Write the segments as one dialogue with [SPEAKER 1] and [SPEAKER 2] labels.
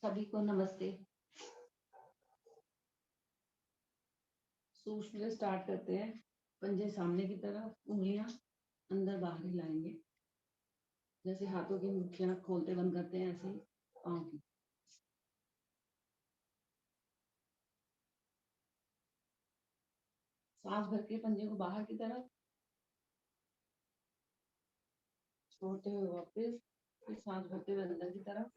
[SPEAKER 1] सभी को नमस्ते। सूक्ष्म से स्टार्ट करते हैं। पंजे सामने की तरफ, उंगलियां अंदर बाहर हिलाएंगे। जैसे हाथों की मुट्ठियां खोलते बंद करते हैं, ऐसे ही पाँव की। सांस भर के पंजे को बाहर की तरफ छोड़ते हुए वापस, फिर सांस भरते हुए अंदर की तरफ।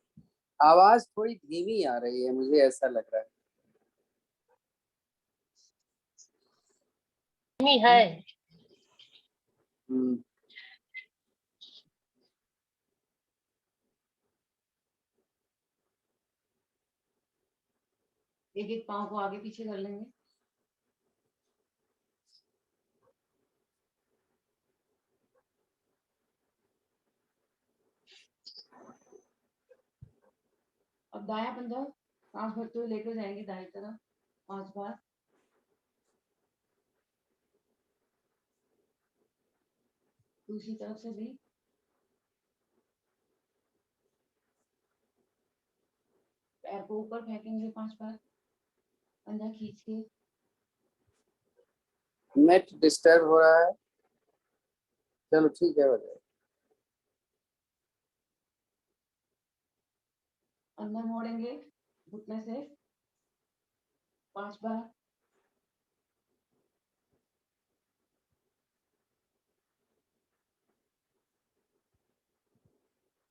[SPEAKER 2] आवाज थोड़ी धीमी आ रही है, मुझे ऐसा लग रहा है।
[SPEAKER 3] धीमी है।
[SPEAKER 1] एक एक पाँव को आगे पीछे कर लेंगे। अब दाया पंजा सांस भरते हुए लेकर जाएंगे दाएं तरफ 5 बार। दूसरी तरफ से भी। पैर को ऊपर फेंकेंगे 5 बार, पंजा खींच के।
[SPEAKER 2] नेट डिस्टर्ब हो रहा है। चलो ठीक है, बताइए।
[SPEAKER 1] अंदर मोड़ेंगे घुटने से 5 बार।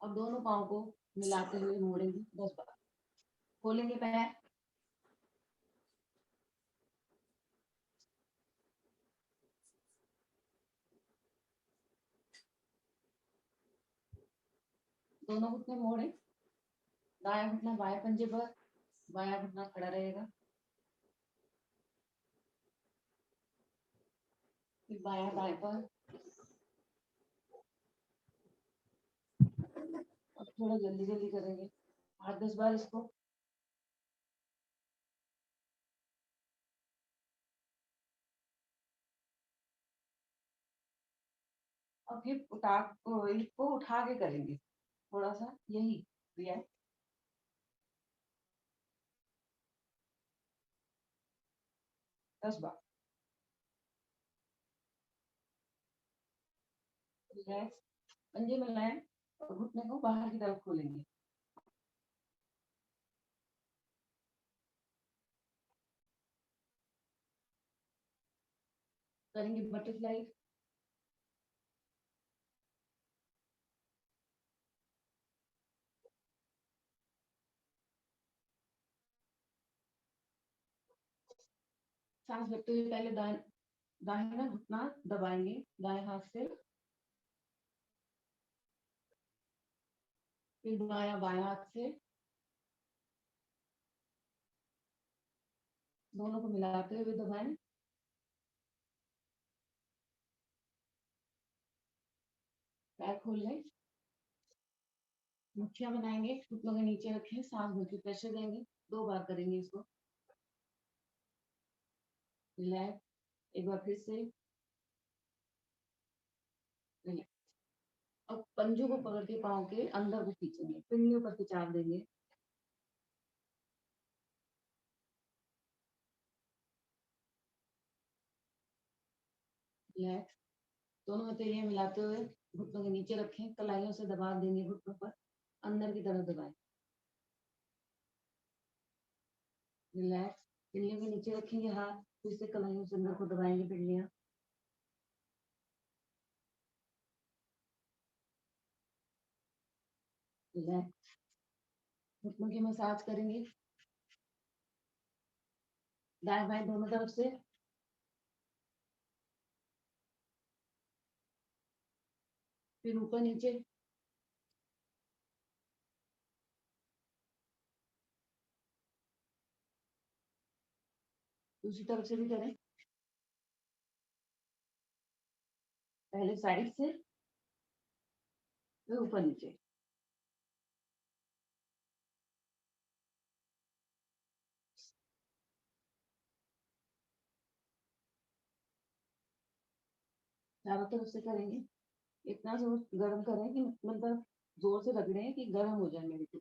[SPEAKER 1] अब दोनों पाँव को मिलाते हुए मोड़ेंगे 10 बार। खोलेंगे पैर, दोनों घुटने मोड़े। दाया घुटना बाएं पंजे पर, बाया घुटना खड़ा रहेगा। फिर बाया दाएं पर। अब थोड़ा जल्दी जल्दी करेंगे, 8-10 बार इसको। अब हिप को उठा के करेंगे, थोड़ा सा यही क्रिया है। 10 बार। रिलैक्स, पंजे मिलाएं और घुटने को बाहर की तरफ खोलेंगे। करेंगे बटरफ्लाई। सांस भरते हुए पहले दाहिना घुटना दबाएंगे दाएं हाथ से, फिर बाया बाएं हाथ से। दोनों को मिलाते हुए दबाएं। पैर खोल लें, मुठ्ठियां बनाएंगे, घुटनों के नीचे रखें, सांस भर के प्रेशर देंगे। 2 बार करेंगे इसको। रिलैक्स, एक बार फिर से रिलैक्स। अब पंजों को पकड़ के पाँव के अंदर को खींचेंगे, पिंडलियों पर खिंचाव देंगे। रिलैक्स, दोनों हथेलियां मिलाते हुए घुटनों के नीचे रखें, कलाइयों से दबाव देंगे घुटनों पर, अंदर की तरफ दबाएं। रिलैक्स, पिंडलियों के नीचे रखेंगे हाथ, फिर से कलाइयों से अंदर को दबाएंगे पिंडलियां। रिलैक्स, घुटनों की मसाज करेंगे दाएं बाएं दोनों तरफ से। फिर ऊपर नीचे। दूसरी तरफ से भी करें, पहले साइड से फिर ऊपर नीचे। चारों तरफ से करेंगे। इतना जोर गर्म करें कि मतलब जोर से रगड़े कि गर्म हो जाए मेरे को।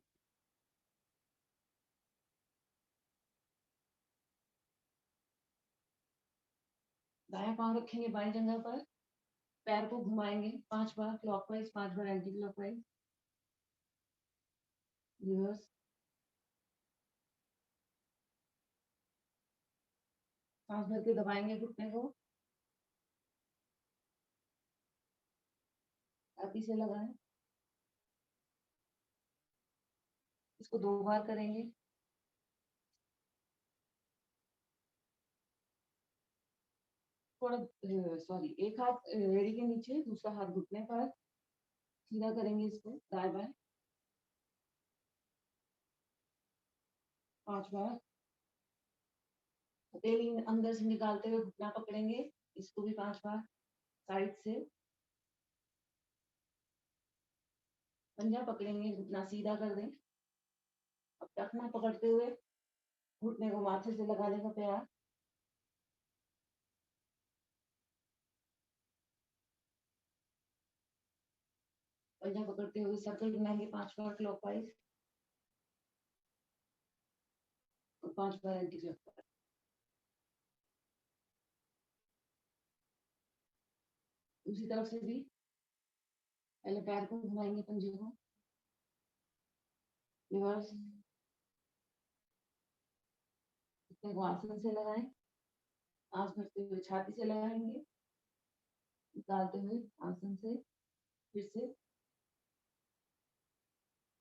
[SPEAKER 1] दायां पांव रखेंगे बाएं जंघा पर, पैर को घुमाएंगे 5 बार क्लॉकवाइज, 5 बार एंटी क्लॉकवाइज, रिवर्स। सांस भर के दबाएंगे घुटने को, छाती से लगाएं। इसको 2 बार करेंगे। थोड़ा सॉरी, एक हाथ एड़ी के नीचे, दूसरा हाथ घुटने पर, सीधा करेंगे इसको दाएं बाएं 5 बार। हथेली अंदर से निकालते हुए घुटना पकड़ेंगे, इसको भी 5 बार साइड से। पंजा पकड़ेंगे, घुटना सीधा कर दें। अब टखना पकड़ते हुए घुटने को माथे से लगाने का प्रयास। पंजा पकड़ते हुए सर्कल बनाएंगे 5 बार क्लॉकवाइज और 5 बार एंटी क्लॉकवाइज। दूसरी तरफ से भी पहले पैर को घुमाएंगे, पंजे को रिवर्स। घुटने को आसन से लगाएं, सांस भरते हुए छाती से लगाएंगे, निकालते हुए आसन से फिर से।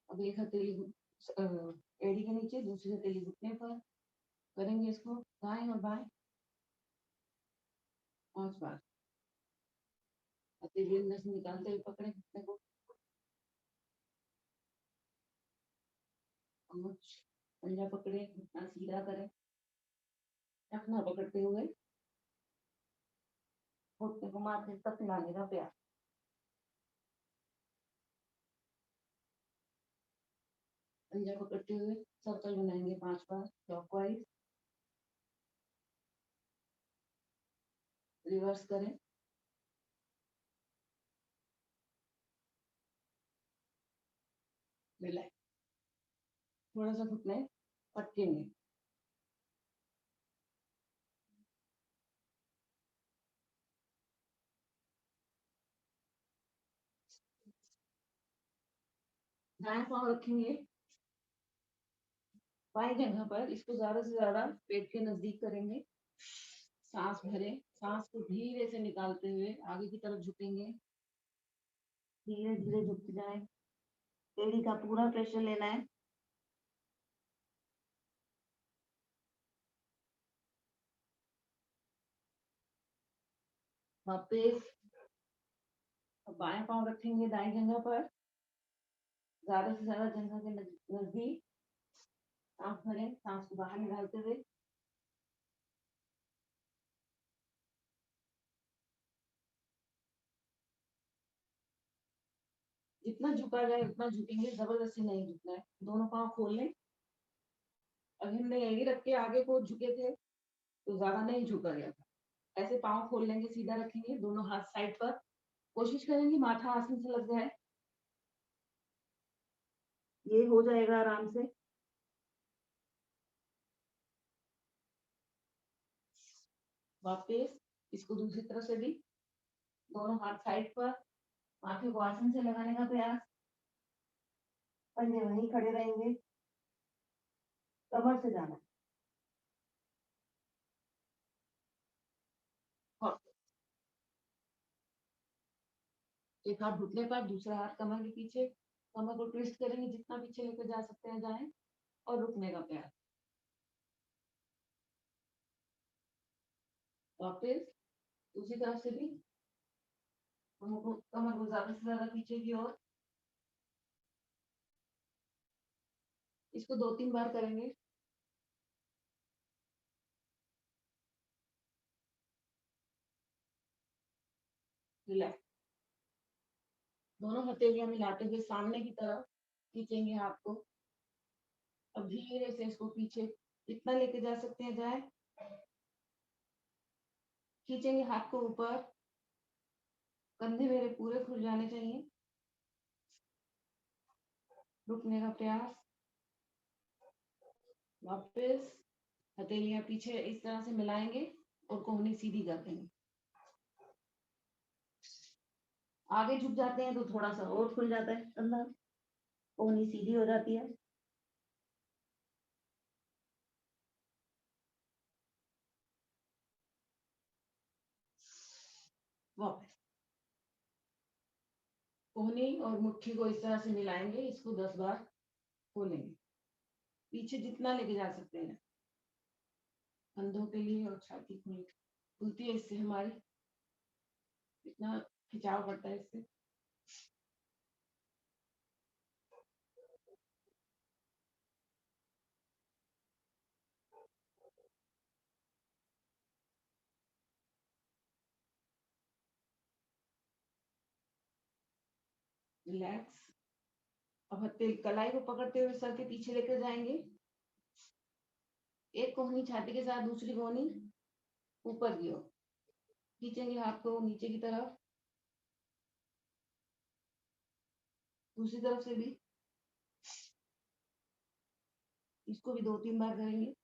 [SPEAKER 1] अब एक हथेली एड़ी के नीचे, दूसरी हथेली घुटने पर, करेंगे इसको दाएं और बाएं 5 बार। हथेली अंदर से निकालते हुए पकड़े घुटने को, पंजा पकड़े, घुटना सीधा करें, टखना पकड़ते हुए घुटने को माथे तक लाने का प्रयास। पंजा पकड़ते हुए सर्कल बनाएंगे 5 बार क्लॉकवाइज, रिवर्स करें। मिलाए, थोड़ा सा घुटने पटकेंगे। दाएं पांव रखेंगे बाएं जगह पर, इसको ज्यादा से ज्यादा पेट के नजदीक करेंगे। सांस भरें, सांस को धीरे से निकालते हुए आगे की तरफ झुकेंगे, धीरे धीरे झुकते जाए। एड़ी का पूरा प्रेशर लेना है। वापस बाएं पांव रखेंगे दाएं जगह पर, ज्यादा से ज्यादा जगह के नजदीक। सांस भरें, सांस को बाहर निकालते हुए। जितना झुका जाए उतना झुकेंगे, जबरदस्ती नहीं झुकना है। दोनों पांव खोल लें। अभी हमने यही रख के आगे को झुके थे तो ज्यादा नहीं झुका गया था। ऐसे पांव खोल लेंगे, सीधा रखेंगे, दोनों हाथ साइड पर। कोशिश करेंगे माथा आसन से लग जाए, ये हो जाएगा आराम से। वापस इसको दूसरी तरफ से भी, दोनों हाथ साइड पर, माथे को आसन से लगाने का प्रयास। पंजे वहीं खड़े रहेंगे, कमर से जाना। हाँ। एक हाथ घुटने पर, दूसरा हाथ कमर के पीछे। कमर को ट्विस्ट करेंगे, जितना पीछे लेकर जा सकते हैं जाएं, और रुकने का प्रयास। वापस दूसरी तरफ से भी कमर को ज्यादा से ज्यादा पीछे की ओर। इसको 2-3 बार करेंगे। रिलैक्स। दोनों हथेलियां मिलाते हुए सामने की तरफ खींचेंगे हाथ को। अब धीरे से इसको पीछे जितना लेके जा सकते हैं जाए। खींचेंगे हाथ को ऊपर, कंधे मेरे पूरे खुल जाने चाहिए। रुकने का प्रयास। वापस हथेलियां पीछे इस तरह से मिलाएंगे और कोहनी सीधी कर देंगे। आगे झुक जाते हैं तो थोड़ा सा और खुल जाता है कंधा, कोहनी सीधी हो जाती है। वापस कोहनी और मुट्ठी को इस तरह से मिलाएंगे, इसको 10 बार खोलेंगे, पीछे जितना लेके जा सकते हैं कंधों के लिए, और छाती खुलती है इससे हमारी, इतना खिंचाव पड़ता है इससे। रिलैक्स। अब हत्थे कलाई को पकड़ते हुए सर के पीछे लेकर जाएंगे, एक कोहनी छाती के साथ दूसरी कोहनी ऊपर की ओर खींचेंगे हाथ को नीचे की तरफ, दूसरी तरफ से भी, इसको भी 2-3 बार करेंगे।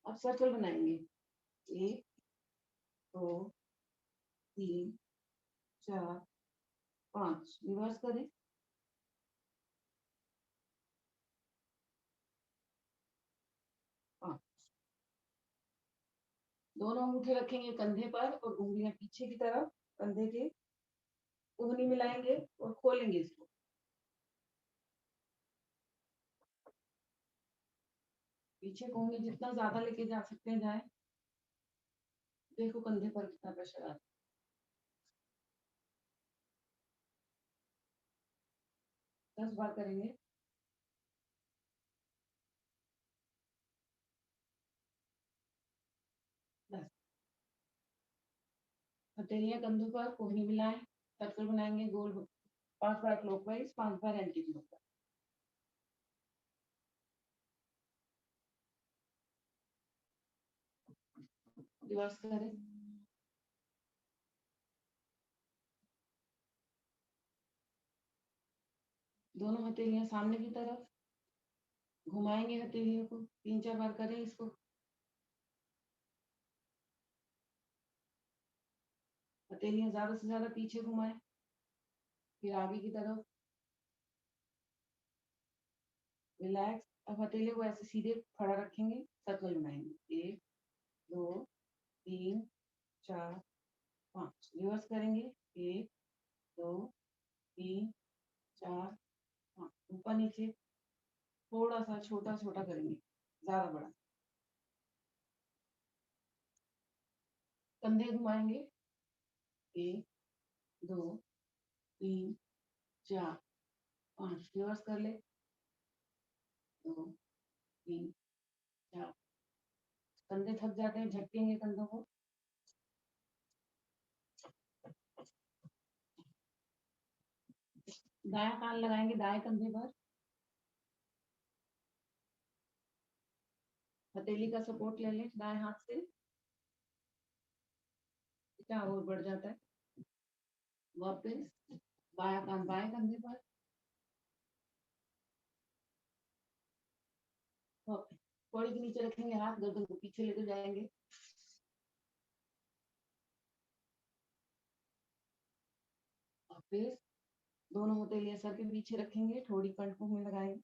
[SPEAKER 1] अब सर्कल बनाएंगे, 1 2 3 4 5, रिवर्स करें, पाँच। दोनों अंगूठे रखेंगे कंधे पर और उंगलियां पीछे की तरफ, कंधे के कोहनी मिलाएंगे और खोलेंगे इसको। पीछे कोहनी जितना ज्यादा लेके जा सकते हैं जाए। देखो कंधे पर कितना प्रेशर आता है। 10 बार करेंगे। बस हथेलियां कंधों पर, कोहनी मिलाएं, सर्कल बनाएंगे गोल, 5 बार क्लॉकवाइज, 5 बार एंटी क्लॉकवाइज। रिवर्स करें, दोनों हथेलियां सामने की तरफ, घुमाएंगे हथेलियों को, 3-4 बार करें इसको। हथेलियां ज्यादा से ज्यादा पीछे घुमाएं, फिर आगे की तरफ, रिलैक्स। अब हथेलियों को ऐसे सीधे खड़ा रखेंगे, सर्कल बनाएंगे, 1 2 3 4 5, रिवर्स करेंगे, 1 2 3 4 5, ऊपर नीचे, थोड़ा सा छोटा छोटा करेंगे, ज्यादा बड़ा। कंधे घुमाएंगे, 1 2 3 4 5, रिवर्स कर ले, 2 3 4। कंधे थक जाते हैं, झटकेंगे कंधों को। दाया कान लगाएंगे दाएं कंधे पर, हथेली का सपोर्ट ले लें दाएं हाथ से, क्या और बढ़ जाता है। वापस बाया कान बाएं कंधे पर, वापस कौड़ी के नीचे रखेंगे हाथ, गर्दन को पीछे लेकर जाएंगे, वापस दोनों हथेलियां सर के पीछे रखेंगे, थोड़ी कंठों में लगाएंगे,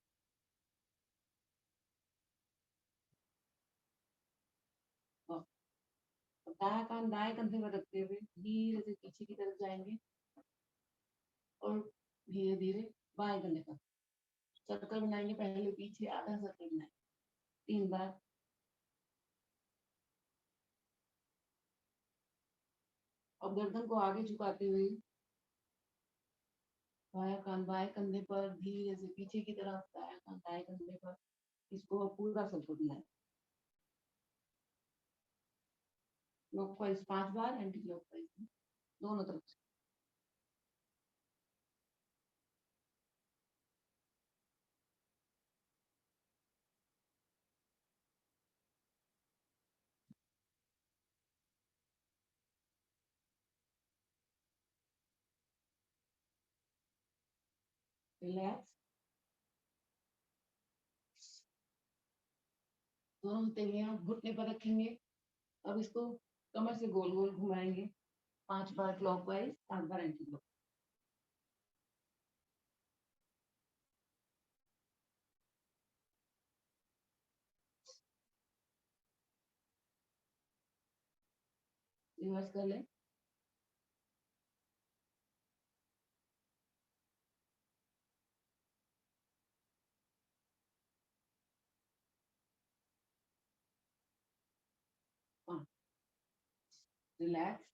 [SPEAKER 1] दाया कान दाएं कंधे पर रखते हुए धीरे से पीछे की तरफ जाएंगे और धीरे धीरे बाएं कंधे पर सर्कल बनाएंगे, पहले पीछे आधा सर्कल बनाएंगे 3 बार। और गर्दन को आगे झुकाते हुए बाया कान बाएं कंधे पर धीरे से पीछे की तरफ, दाया कान दाएं कंधे पर, इसको पूरा सर्कल बनाए, क्लॉकवाइज 5 बार, एंटी क्लॉकवाइज दोनों तरफ से। रिलैक्स, दोनों हथेलियां घुटने पर रखेंगे। अब इसको कमर से गोल गोल घुमाएंगे 5 बार क्लॉकवाइज, 5 बार एंटी क्लॉक। रिवर्स कर ले। रिलैक्स।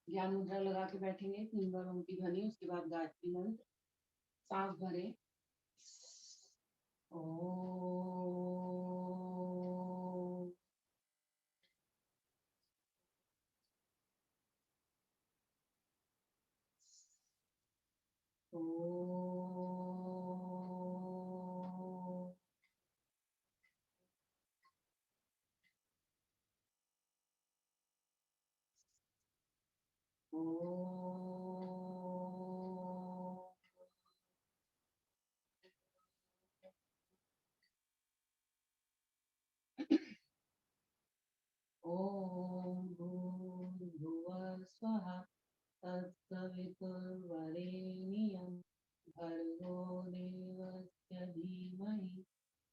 [SPEAKER 1] ज्ञान मुद्रा लगा के बैठेंगे, 3 बार ओम की ध्वनि, उसके बाद गायत्री मंत्र। सांस भरे। ओ ओम भूर्भुवः स्वः तत्सवितुर्वरेण्यं भर्गो देवस्य धीमहि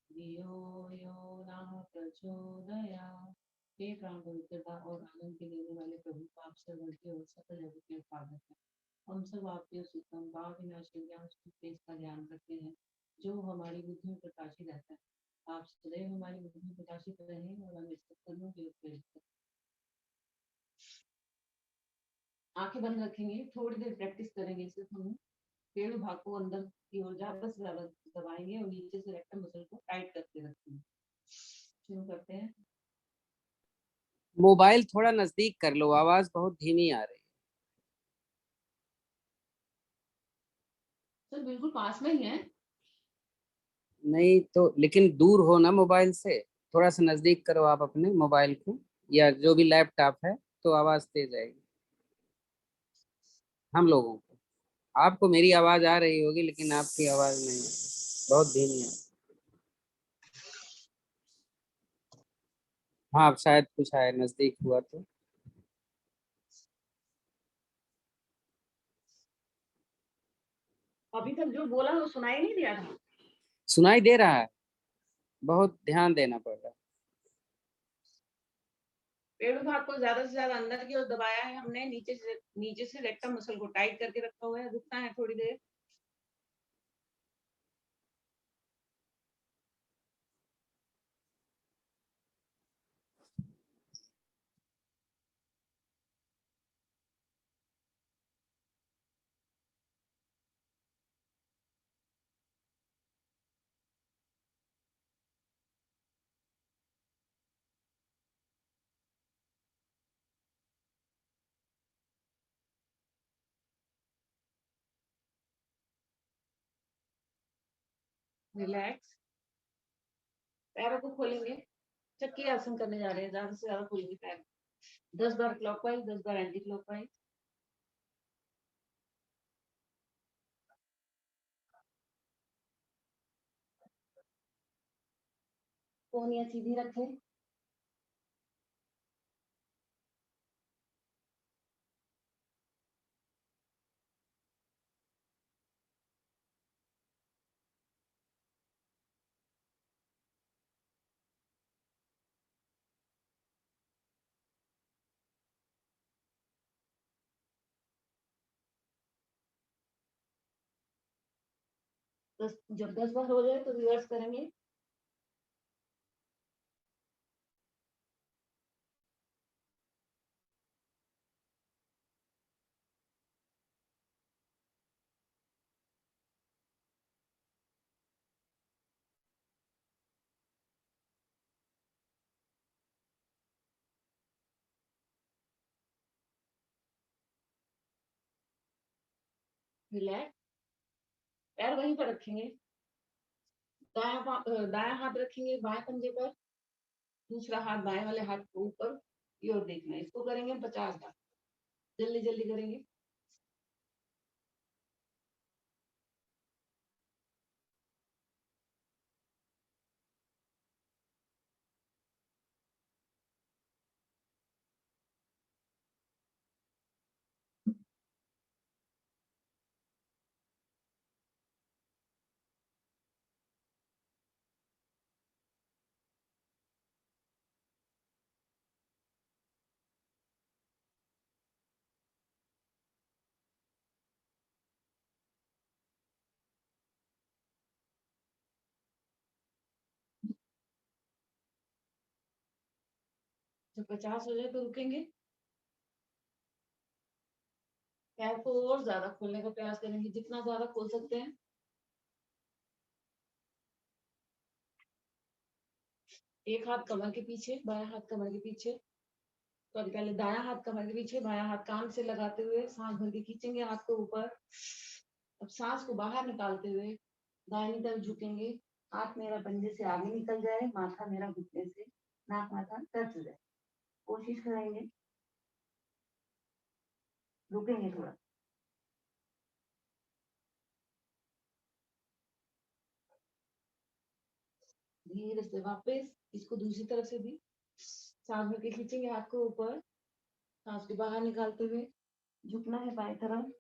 [SPEAKER 1] धियो यो नः प्रचोदयात्। हे प्राण पवित्रता और आनंद के देने वाले प्रभु, आप सर्वज्ञ और सकल जगत के उत्पादक हैं। हम सब आपके सुतम भाव विनाशी ज्ञान तेज का ध्यान करते हैं, जो हमारी बुद्धि में प्रकाशित रहता है। आप सदैव हमारी बुद्धि में प्रकाशित रहें और हमें सत्कर्मों की ओर प्रेरित करें। आंखें बंद रखेंगे, थोड़ी देर प्रैक्टिस करेंगे। सिर्फ हम पेड़ भाग को अंदर की ओर ज्यादा से ज्यादा दबाएंगे और नीचे से रेक्टम मसल को टाइट करके रखेंगे। शुरू करते हैं।
[SPEAKER 2] मोबाइल थोड़ा नजदीक कर लो, आवाज बहुत धीमी आ रही है।
[SPEAKER 1] सर बिल्कुल पास में ही है।
[SPEAKER 2] नहीं तो लेकिन दूर हो ना मोबाइल से, थोड़ा सा नजदीक करो आप अपने मोबाइल को या जो भी लैपटॉप है, तो आवाज तेज आएगी हम लोगों को। आपको मेरी आवाज आ रही होगी लेकिन आपकी आवाज नहीं है, बहुत धीमी है। हाँ, अब शायद कुछ आए, नजदीक हुआ तो।
[SPEAKER 1] अभी तक जो बोला वो सुनाई नहीं दिया था।
[SPEAKER 2] सुनाई दे रहा है, बहुत ध्यान देना पड़ रहा है।
[SPEAKER 1] पेड़ भाग को ज्यादा से ज्यादा अंदर की ओर दबाया है हमने, नीचे से रेक्टम मसल को टाइट करके रखा हुआ है। रुकना है थोड़ी देर। रिलैक्स। पैरों को खोलेंगे, चक्की आसन करने जा रहे हैं। ज्यादा से ज्यादा खोलेंगे पैर। 10 बार क्लॉकवाइज, 10 बार एंटी क्लॉकवाइज। कोहनियां सीधी रखें। जब 10 बार हो जाए तो रिवर्स करेंगे। रिलैक्स। पैर वहीं पर रखेंगे। दाया हाथ रखेंगे बाएं पंजे पर, दूसरा हाथ बाएं वाले हाथ को ऊपर की ओर देखना है। इसको करेंगे हम 50 बार। जल्दी जल्दी करेंगे। जब 50 हो जाए तो रुकेंगे, पैर को और ज्यादा खोलने का प्रयास करेंगे, जितना ज्यादा खोल सकते हैं। एक हाथ कमर के पीछे, बायां हाथ कमर के पीछे, तो पहले दायां हाथ कमर के पीछे, बायां हाथ कान से लगाते हुए सांस भर के खींचेंगे हाथ को ऊपर। अब सांस को बाहर निकालते हुए दाहिनी तरफ झुकेंगे। हाथ मेरा पंजे से आगे निकल जाए, माथा मेरा घुटने से नाक माथा टच हो जाए। कोशिश करेंगे, रुकेंगे थोड़ा। धीरे से वापस इसको दूसरी तरफ से भी सांस भर के खींचेंगे हाथ को ऊपर, सांस को बाहर निकालते हुए झुकना है बाएं तरफ।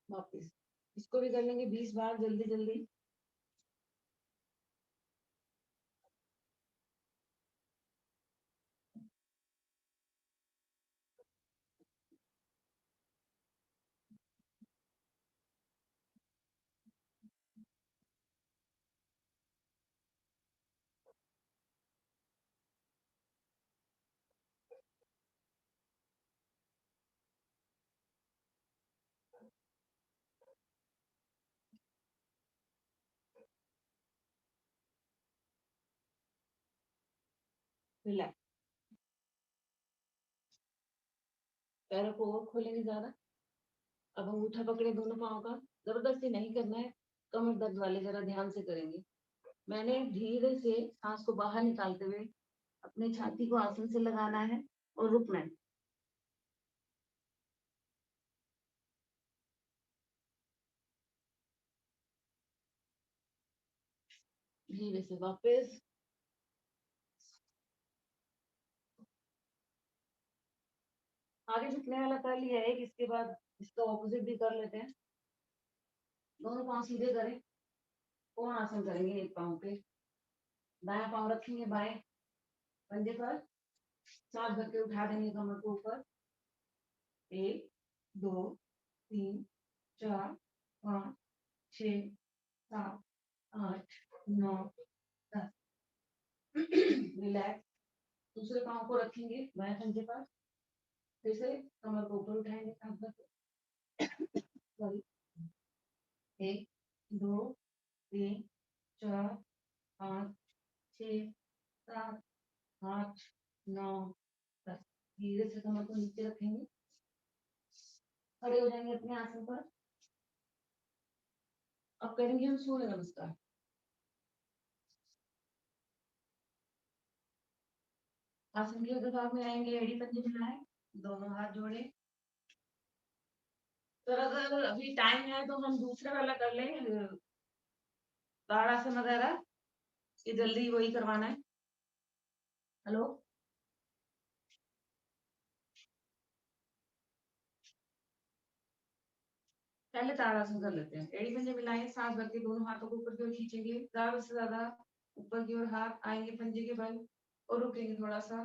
[SPEAKER 1] वापस इसको भी कर लेंगे 20 बार, जल्दी जल्दी। रिलैक्स। पैरों को और खोलेंगे ज्यादा। अब अंगूठा पकड़े दोनों पाँव का, जबरदस्ती नहीं करना है, कमर दर्द वाले जरा ध्यान से करेंगे। मैंने धीरे से सांस को बाहर निकालते हुए अपने छाती को आसन से लगाना है और रुकना है। धीरे से वापस। आगे झुकने वाला कर लिया है, इसके बाद इसका ऑपोजिट भी कर लेते हैं। दोनों पाँव सीधे करें, कोण आसन करेंगे एक पाँव पे। दाया पाँव रखेंगे बाएं पंजे पर, सांस भर के उठा देंगे कमर को ऊपर। 1 2 3 4 5 6 7 8 9 10। रिलैक्स। दूसरे पाँव को रखेंगे बाएं पंजे पर, फिर से कमर को ऊपर उठाएंगे सांस भर के। सॉरी। 1 2 3 4 5 6 7 8 9 10। धीरे से कमर को नीचे रखेंगे, खड़े हो जाएंगे अपने आसन पर। अब करेंगे हम सूर्य नमस्कार। आसन के अग्र भाग में आएंगे, एड़ी पंजे मिलाएं, दोनों हाथ जोड़े। तो अगर अभी टाइम है तो हम दूसरा वाला कर लें, ताड़ासन वगैरह, कि जल्दी वही करवाना है। हेलो, पहले ताड़ासन कर लेते हैं। एड़ी पंजे मिलाएं, सांस भर के दोनों हाथों को ऊपर की ओर खींचेंगे, ज्यादा से ज्यादा ऊपर की ओर हाथ आएंगे पंजे के बल, और रुकेंगे थोड़ा सा।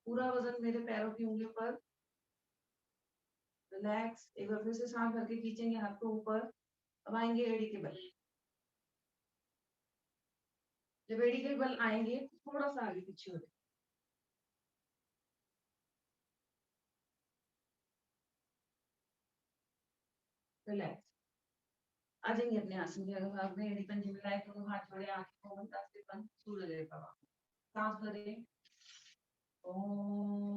[SPEAKER 1] पूरा वजन मेरे पैरों की उंगलियों पर। रिलैक्स। एक बार फिर से सांस भर के खींचेंगे हाथ को ऊपर, अब आएंगे एड़ी के बल। जब एड़ी के बल आएंगे थोड़ा सा आगे पीछे हो जाए। रिलैक्स। आ जाएंगे अपने आसन के अगर भाग में, एड़ी पंजे मिलाए, दोनों हाथ जोड़े, आंखें को बंद, आस्ते बंद, सूर्य देव का वाम। सांस भरें। ओम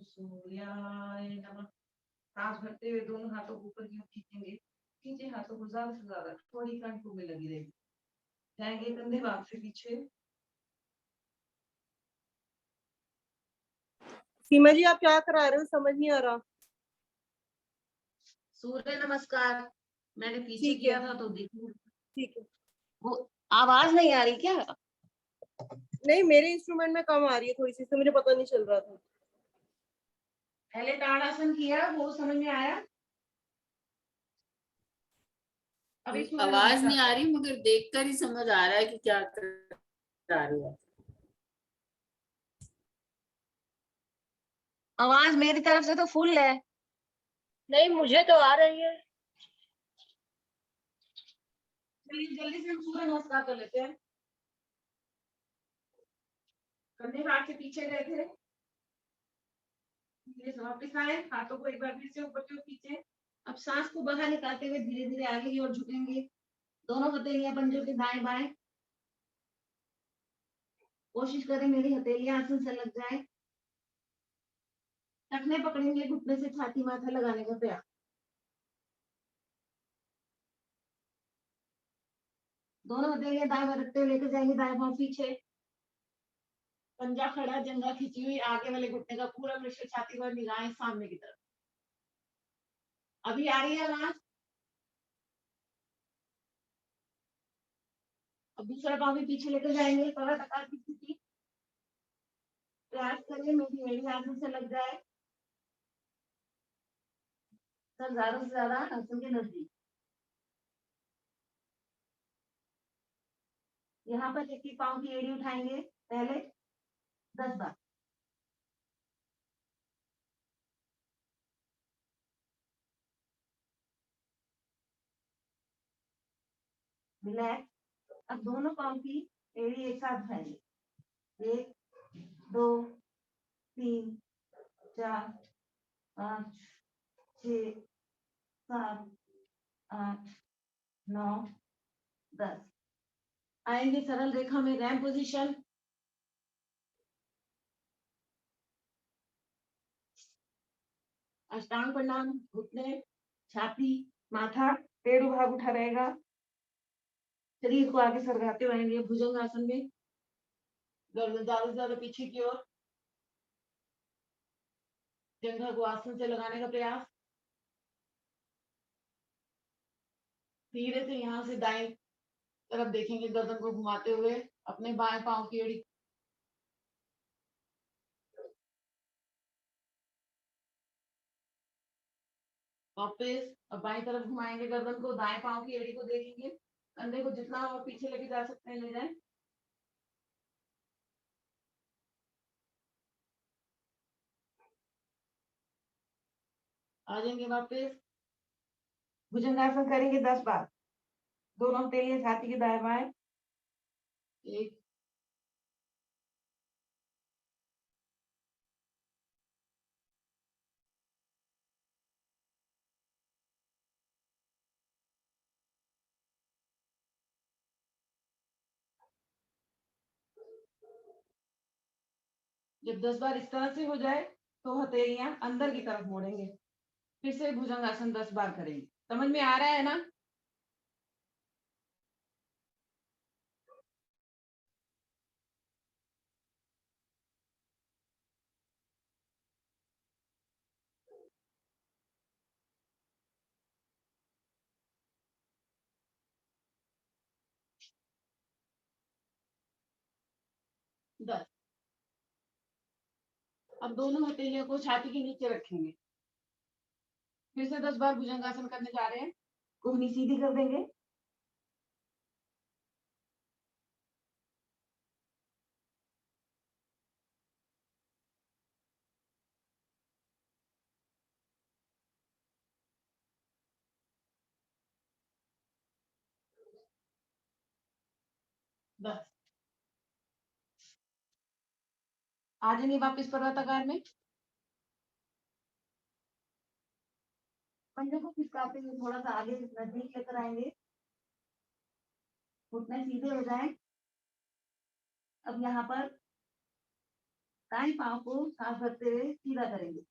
[SPEAKER 1] सूर्याय नमः। सांस भरते हुए दोनों हाथों को ऊपर की ओर खींचेंगे, खींचे हाथों को ज्यादा से ज्यादा, थोड़ी कंठों में लगी रहेगी। जाएंगे कंधे भाग से पीछे।
[SPEAKER 3] सीमा जी आप क्या करा रहे हो, समझ नहीं आ रहा।
[SPEAKER 1] सूर्य नमस्कार मैंने पीछे
[SPEAKER 3] ठीक
[SPEAKER 1] किया
[SPEAKER 3] है,
[SPEAKER 1] था, तो देखो
[SPEAKER 3] ठीक है।
[SPEAKER 1] वो आवाज नहीं आ रही क्या?
[SPEAKER 3] नहीं मेरे इंस्ट्रूमेंट में कम आ रही है थोड़ी सी, इससे मुझे पता नहीं चल रहा था।
[SPEAKER 1] पहले ताड़ासन किया, वो समझ में आया। अभी सूर्य
[SPEAKER 4] आवाज
[SPEAKER 1] नमस्कार
[SPEAKER 4] नहीं आ रही, मगर देखकर ही समझ आ रहा है कि क्या कर रही है।
[SPEAKER 1] आवाज मेरी तरफ से तो फुल है।
[SPEAKER 3] नहीं, मुझे तो आ रही है।
[SPEAKER 1] चलिए जल्दी से हम सूर्य नमस्कार कर लेते हैं। कंधे हाथ से पीछे गए थे, धीरे से वापस आए, हाथों को एक बार फिर से ऊपर की ओर खींचे। अब सांस को बाहर निकालते हुए धीरे धीरे आगे की ओर झुकेंगे। दोनों हथेलियां पंजों के दाएं बाएं। कोशिश करें मेरी हथेलियां आसन से लग जाए। टखने पकड़ेंगे, घुटने से छाती माथा लगाने का प्रयास। दोनों हथेलियां दाएं बाएं रखते हुए लेकर जाएंगे दाएं पांव पीछे। पंजा खड़ा, जंघा खींची हुई, आगे वाले घुटने का पूरा मिश्र छाती पर, निगाहें सामने की तरफ। अभी आ रही है आवाज? अब दूसरा पाँव भी पीछे लेकर जाएंगे, कमर आकार की स्थिति। प्रयास करिए मेरी एड़ी आसन से लग जाए। सर ज्यादा से ज्यादा आसन के नजदीक। यहाँ पर एक एक पाँव की एड़ी उठाएंगे पहले 10 बार। रिलैक्स। अब दोनों पाँव की एड़ी एक साथ उठाएंगे। 1 2 3 4 5 6 7 8 9 10। आएंगे सरल रेखा में, रैम पोजीशन। अष्टांग प्रणाम, घुटने, छाती, माथा, पेड़ भाग उठा रहेगा। शरीर को आगे सरकाते हुए आएंगे भुजंग आसन में, गर्दन ज्यादा से ज्यादा पीछे की ओर। जंघा को आसन से लगाने का प्रयास। धीरे से यहाँ से दाएं तरफ देखेंगे, गर्दन को घुमाते हुए अपने बाएं पांव की एड़ी। वापस अब बाएं तरफ घुमाएंगे गर्दन को, दाएं पांव की एड़ी को देखेंगे, कंधे को जितना और पीछे लेके जा सकते हैं ले जाए। आ जाएंगे वापस, भुजंगासन करेंगे 10 बार। दोनों हथेलियां छाती के दाएं बाएं। 1 जब 10 बार इस तरह से हो जाए तो हथेलियां अंदर की तरफ मोड़ेंगे। फिर से भुजंगासन 10 बार करेंगे। समझ में आ रहा है ना? दस। अब दोनों हथेलियों को छाती के नीचे रखेंगे। फिर से 10 बार भुजंगासन करने जा रहे हैं। कोहनी सीधी कर देंगे। बस आ जाएंगे वापिस पर्वताकार में। पंजों को खिसकाते हुए थोड़ा सा आगे नजदीक लेकर आएंगे, घुटने सीधे हो जाएं। अब यहाँ पर दाएं पांव को सांस भरते हुए सीधा करेंगे।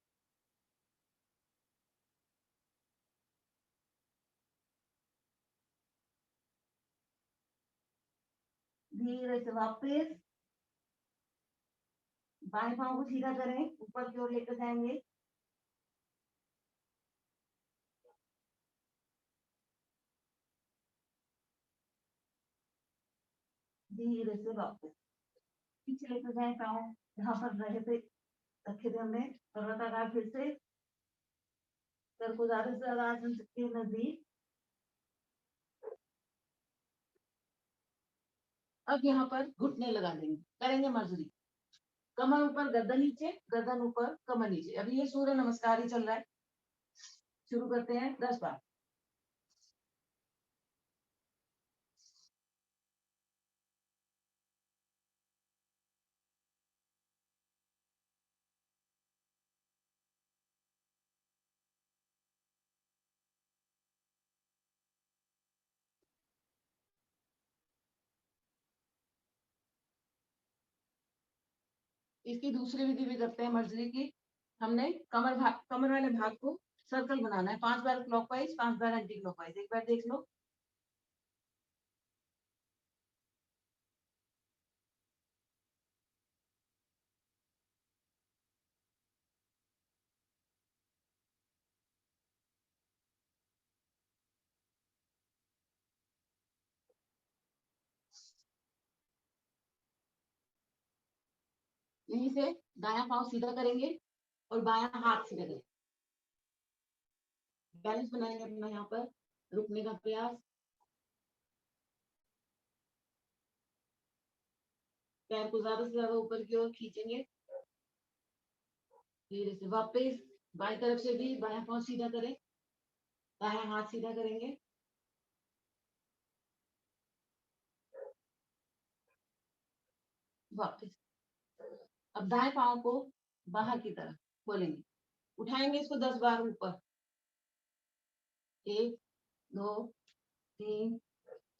[SPEAKER 1] धीरे से वापस बाएं पांव को सीधा करें, ऊपर की ओर लेकर जाएंगे। धीरे से वापस पीछे लेकर जाए, पांव यहाँ पर रहे थे रखे थे हमने। पर्वताकार फिर से, सर को ज्यादा से ज्यादा आसन के नजदीक। अब यहाँ पर घुटने लगा देंगे, करेंगे मर्जरी। कमर ऊपर गर्दन नीचे, गर्दन ऊपर कमर नीचे। अभी ये सूर्य नमस्कार ही चल रहा है। शुरू करते हैं 10 बार। इसकी दूसरी विधि भी करते हैं मर्जरी की। हमने कमर वाले भाग को सर्कल बनाना है, 5 बार क्लॉकवाइज, 5 बार एंटी क्लॉकवाइज। एक बार देख लो। यहीं से दायां पांव सीधा करेंगे और बायां हाथ सीधा करेंगे। बैलेंस बनाएंगे अपना यहाँ पर, रुकने का प्रयास। पैर को ज्यादा से ज्यादा ऊपर की ओर खींचेंगे। धीरे से वापस बाएं तरफ से भी बायां पांव सीधा करें, दायां हाथ सीधा करेंगे। वापस। अब दाएं पांव को बाहर की तरफ खोलेंगे, उठाएंगे इसको 10 बार ऊपर। 1 2 3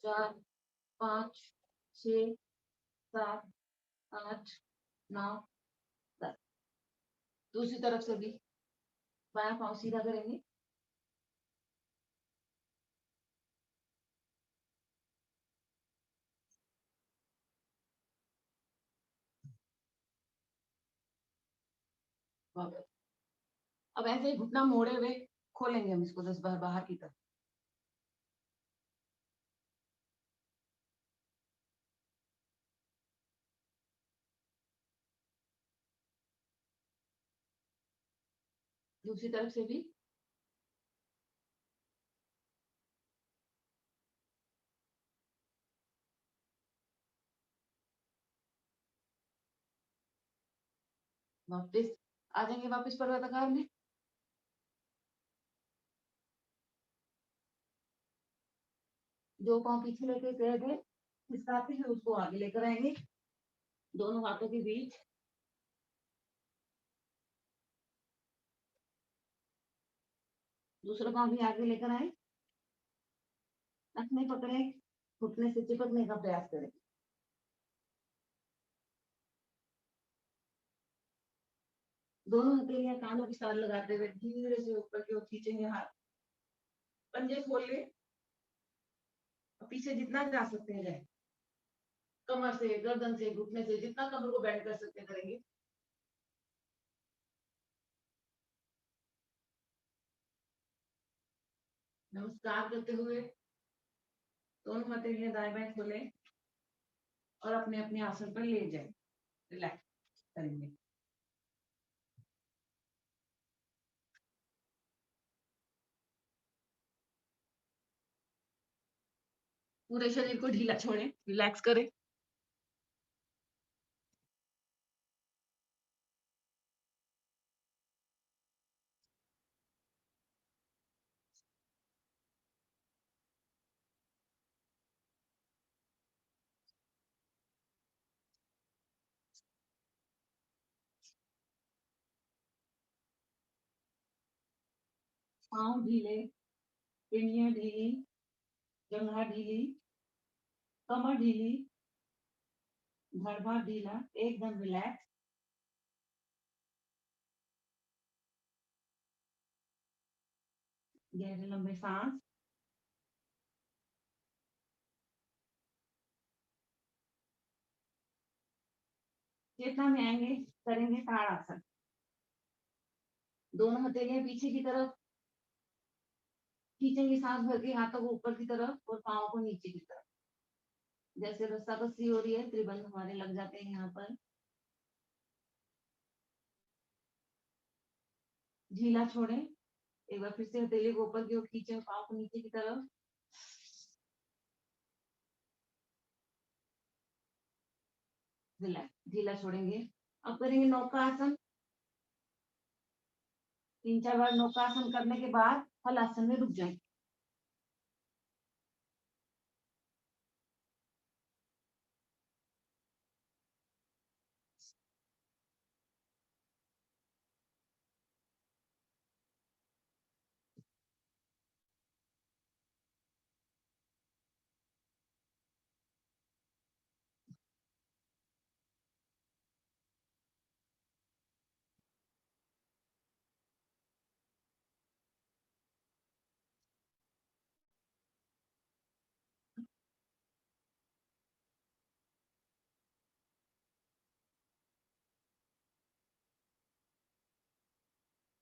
[SPEAKER 1] 4 5 6 7 8 9 10। दूसरी तरफ से भी बायां पांव सीधा करेंगे। वापस। अब ऐसे ही घुटना मोड़े हुए खोलेंगे हम इसको 10 बार बाहर की तरफ। दूसरी तरफ से भी। वापस आ जाएंगे, वापस पर्वताकार में। दो पांव पीछे लेके गए थे, खिसकाते हुए उसको आगे लेकर आएंगे, दोनों हाथों के बीच। दूसरा पांव भी आगे लेकर आए, नक नहीं पकड़े, घुटने से चिपकने का प्रयास करें। दोनों हथेलियां कानों के साथ लगाते हुए धीरे से ऊपर की ओर खींचेंगे हाथ। पंजे खोल ले, पीछे जितना जा सकते हैं जाए, कमर से, गर्दन से, घुटने से, जितना कमर को बेंड कर सकते हैं करेंगे। नमस्कार करते हुए दोनों हथेलियां दाएं बाएं खोले और अपने अपने आसन पर ले जाए। रिलैक्स करेंगे। पूरे शरीर को ढीला छोड़ें, रिलैक्स करें। पांव ढीले, पिंडियां ढीली, जंघा ढीली, कमर ढीली, धड़ भाग ढीला, एकदम रिलैक्स। गहरे लंबे सांस। चेतना में आएंगे, करेंगे ताड़ासन। दोनों हथेलियां पीछे की तरफ खींचेंगे, सांस भर के हाथों को ऊपर की तरफ और पाँव को नीचे की तरफ। जैसे रस्साकसी हो रही है, त्रिबंध हमारे लग जाते हैं यहाँ पर। ढीला छोड़ें, एक बार फिर से हथेली को ऊपर की ओर खींचे, पाँव को नीचे की तरफ। रिलैक्स, ढीला छोड़ेंगे। अब करेंगे नौका आसन। 3-4 बार नौकासन करने के बाद हलासन में रुक जाएं।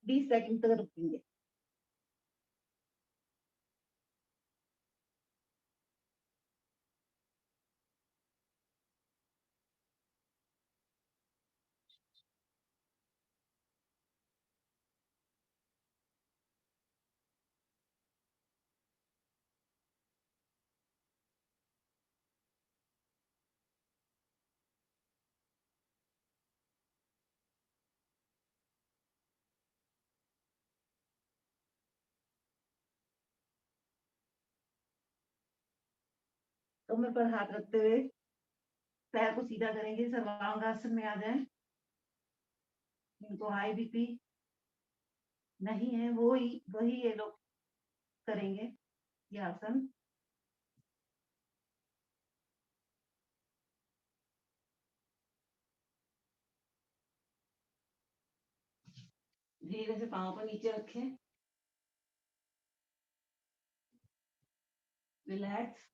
[SPEAKER 1] बीस सेकंड तक रुकेंगे। कमर पर हाथ रखते हुए पैर को सीधा करेंगे, सर्वांगासन में आ जाएं। इनको हाई बीपी नहीं है, वही ये लोग करेंगे ये आसन। धीरे से पांव को नीचे रखें, रिलैक्स।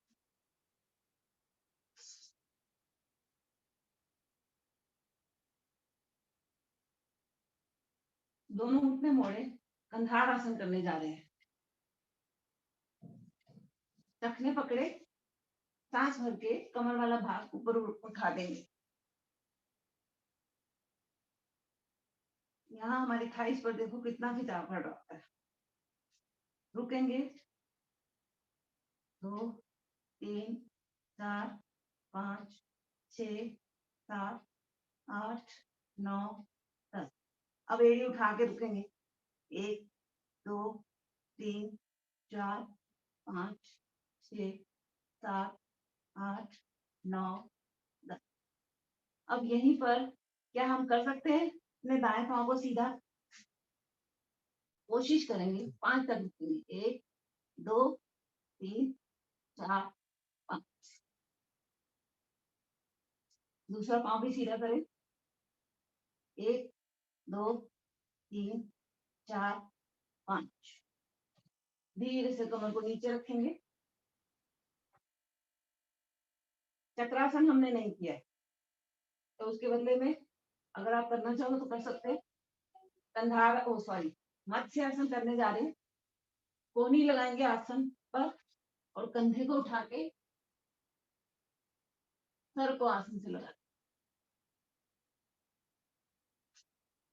[SPEAKER 1] दोनों घुटने मोड़े, कंधार आसन करने जा रहे हैं। टखने पकड़े, सांस भर के कमर वाला भाग ऊपर उठा देंगे। यहाँ हमारी थाइस पर देखो कितना खिंचाव पड़ रहा है। रुकेंगे, 2 3 4 5 6 7 8 9 10। अब एड़ी उठा के रुकेंगे। 1 2 3 4 5 6 7 8 9 10। अब यहीं पर क्या हम कर सकते हैं, अपने दाएं पांव को सीधा, कोशिश करेंगे 5 तक रुकेंगे। 1 2 3 4 5। दूसरा पांव भी सीधा करें। 1 2 3 4 5। धीरे से कमर को नीचे रखेंगे। चक्रासन हमने नहीं किया है, तो उसके बदले में अगर आप करना चाहो तो कर सकते हैं। कंधार मत्स्य आसन करने जा रहे हैं। कोहनी लगाएंगे आसन पर और कंधे को उठा के सर को आसन से लगा।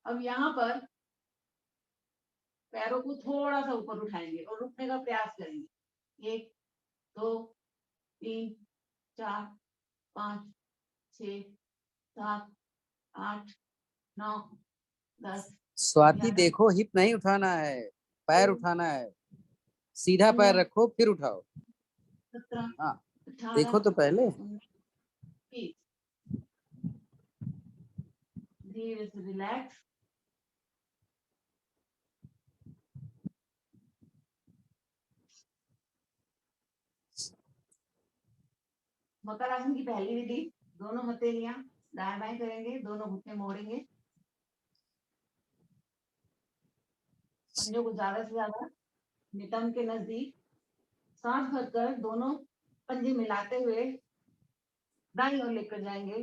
[SPEAKER 1] अब यहाँ पर पैरों को थोड़ा सा ऊपर उठाएंगे और रुकने का प्रयास करेंगे। 1 2 3 4 5 6 7 8 9 10।
[SPEAKER 2] स्वाति देखो, हिप नहीं उठाना है, पैर उठाना है। सीधा पैर रखो फिर उठाओ।
[SPEAKER 1] 17
[SPEAKER 2] हाँ
[SPEAKER 1] 18
[SPEAKER 2] देखो तो पहले।
[SPEAKER 1] 20। धीरे से रिलैक्स। मकर आसन की पहली विधि, दोनों हथेलियां दाएं बाएं करेंगे, दोनों घुटने मोड़ेंगे, पंजों को ज्यादा से ज्यादा नितंब के नजदीक सांस भरकर दोनों पंजे मिलाते हुए दाईं ओर लेकर जाएंगे।